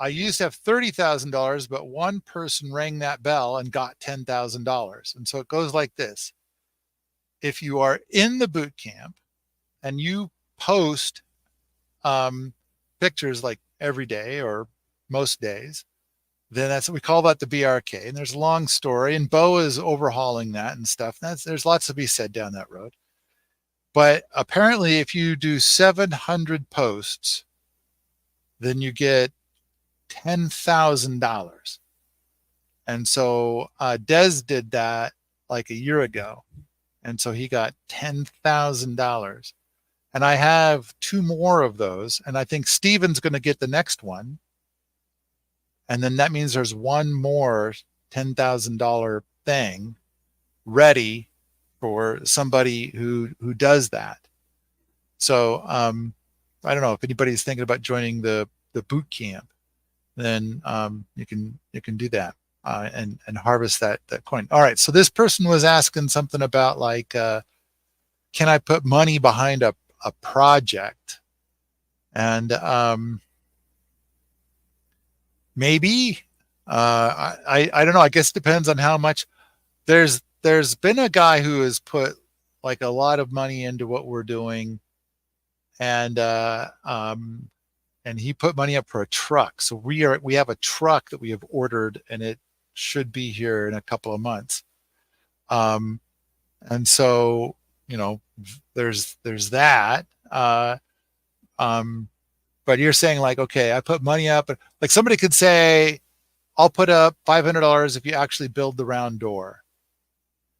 used to have $30,000, but one person rang that bell and got $10,000. And so it goes like this. If you are in the boot camp and you post pictures like every day or most days, then we call that the BRK. And there's a long story, and Bo is overhauling that and stuff. There's lots to be said down that road. But apparently, if you do 700 posts, then you get $10,000. And so Des did that like a year ago. And so he got $10,000. And I have 2 more of those. And I think Steven's going to get the next one. And then that means there's one more $10,000 thing ready for somebody who does that. So I don't know if anybody's thinking about joining the boot camp, then you can do that and harvest that coin. All right. So this person was asking something about like, can I put money behind a project? And maybe I don't know. I guess it depends on how much. There's been a guy who has put like a lot of money into what we're doing, and he put money up for a truck. So we have a truck that we have ordered, and it should be here in a couple of months. And so, you know, there's that. But you're saying like, okay, I put money up, like somebody could say, I'll put up $500 if you actually build the round door.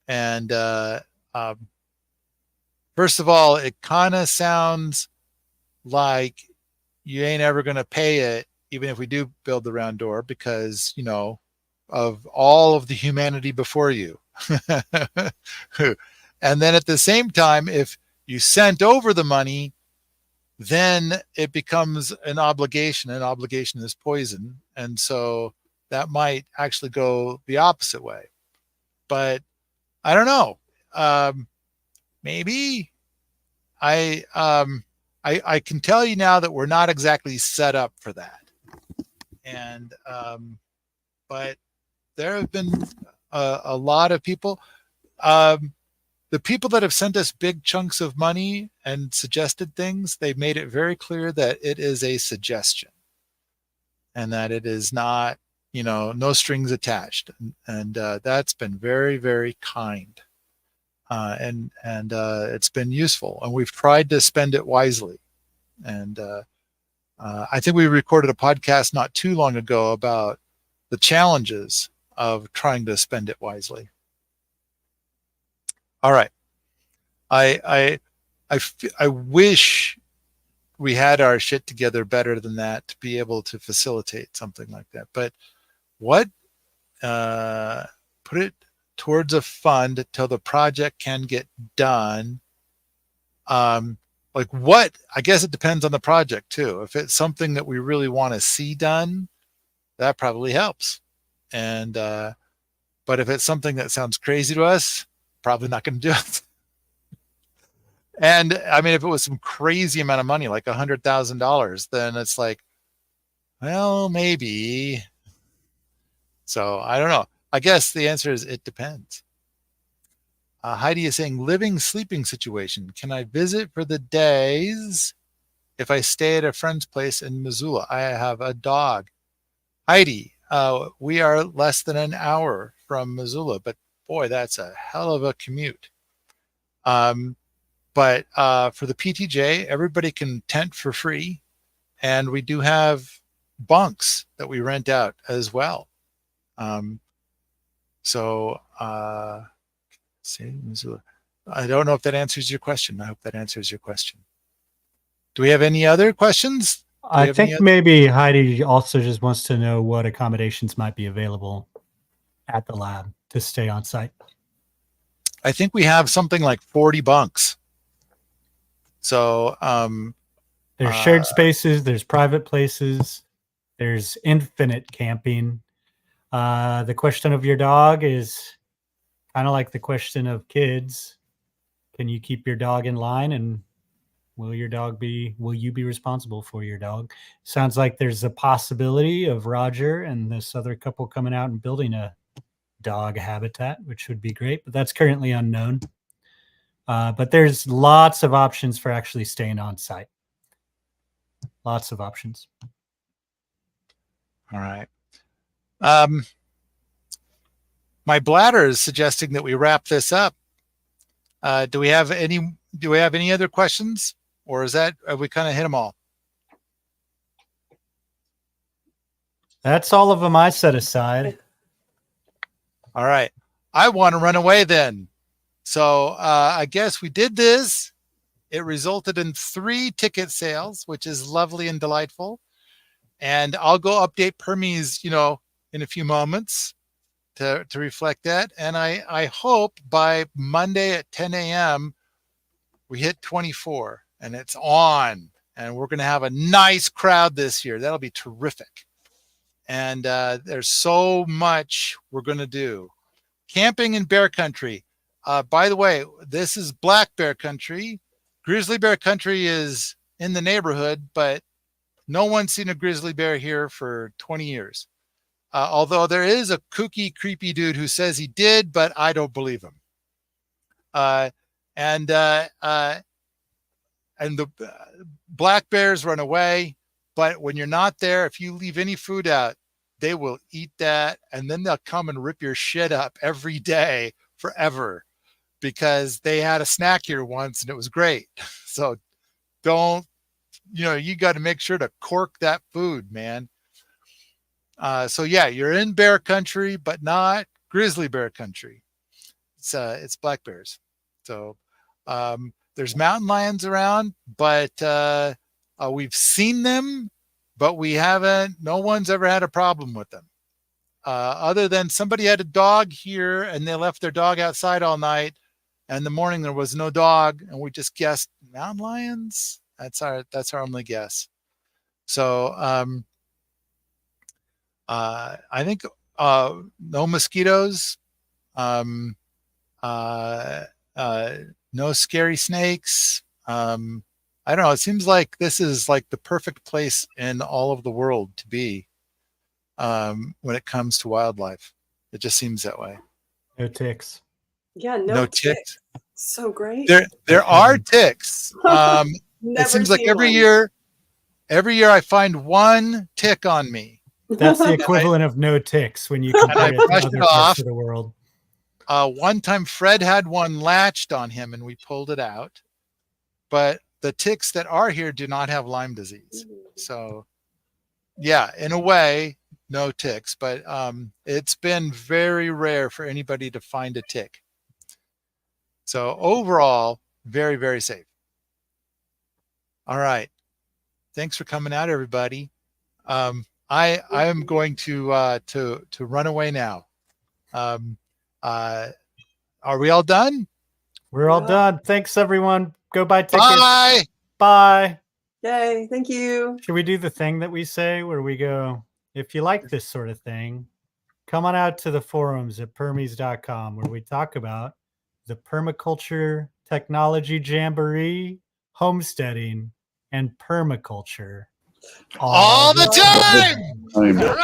And first of all, it kind of sounds like you ain't ever going to pay it, even if we do build the round door, because, you know, of all of the humanity before you. And then at the same time, if you sent over the money, then it becomes an obligation. An obligation is poison. And so that might actually go the opposite way. But I don't know. Maybe I can tell you now that we're not exactly set up for that. And but there have been a lot of people. The people that have sent us big chunks of money and suggested things, they've made it very clear that it is a suggestion and that it is not, you know, no strings attached. And that's been very, very kind. And it's been useful. And we've tried to spend it wisely. And I think we recorded a podcast not too long ago about the challenges of trying to spend it wisely. All right. I wish we had our shit together better than that to be able to facilitate something like that. But put it towards a fund till the project can get done. Like what? I guess it depends on the project too. If it's something that we really want to see done, that probably helps. And but if it's something that sounds crazy to us, probably not going to do it. And I mean, if it was some crazy amount of money, like $100,000, then it's like, well, maybe. So I don't know. I guess the answer is it depends. Heidi is saying, living, sleeping situation. Can I visit for the days if I stay at a friend's place in Missoula? I have a dog. Heidi, we are less than an hour from Missoula, but boy, that's a hell of a commute. But for the PTJ, everybody can tent for free. And we do have bunks that we rent out as well. I don't know if that answers your question. I hope that answers your question. Do we have any other questions? I think maybe Heidi also just wants to know what accommodations might be available at the lab to stay on site. I think we have something like 40 bunks. So There's shared spaces, there's private places, there's infinite camping. The question of your dog is kind of like the question of kids. Can you keep your dog in line, and will you be responsible for your dog? Sounds like there's a possibility of Roger and this other couple coming out and building a dog habitat, which would be great, but that's currently unknown. But there's lots of options for actually staying on site. Lots of options. all right. My bladder is suggesting that we wrap this up. Do we have any other questions, or have we kind of hit them all? That's all of them I set aside. All right. I want to run away then. So I guess we did this. It resulted in 3 ticket sales, which is lovely and delightful. And I'll go update Permies, in a few moments to reflect that. And I hope by Monday at 10 a.m. we hit 24 and it's on. And we're going to have a nice crowd this year. That'll be terrific. And there's so much we're going to do. Camping in bear country. By the way, this is black bear country. Grizzly bear country is in the neighborhood, but no one's seen a grizzly bear here for 20 years. Although there is a kooky, creepy dude who says he did, but I don't believe him. And the black bears run away, but when you're not there, if you leave any food out, they will eat that, and then they'll come and rip your shit up every day forever, because they had a snack here once and it was great. So you got to make sure to cork that food, man. So yeah, you're in bear country, but not grizzly bear country. It's black bears. So there's mountain lions around, but we've seen them, but no one's ever had a problem with them. Other than somebody had a dog here and they left their dog outside all night, and in the morning there was no dog, and we just guessed mountain lions. That's our only guess. So I think no mosquitoes, no scary snakes. I don't know. It seems like this is like the perfect place in all of the world to be when it comes to wildlife. It just seems that way. No ticks. Yeah, No ticks. So great. There are ticks. Never it seems like seen every one. year I find one tick on me. That's the equivalent of no ticks when you compare it to brushed other it parts off. of the world. One time Fred had one latched on him and we pulled it out. But the ticks that are here do not have Lyme disease. So yeah, in a way, no ticks, but it's been very rare for anybody to find a tick. So overall, very, very safe. All right. Thanks for coming out, everybody. I am going to run away now. Are we all done? We're all done. Thanks, everyone. Go buy tickets. Bye. Bye. Yay, thank you. Should we do the thing that we say where we go, if you like this sort of thing, come on out to the forums at permies.com where we talk about the Permaculture Technology Jamboree, homesteading, and permaculture. All the time.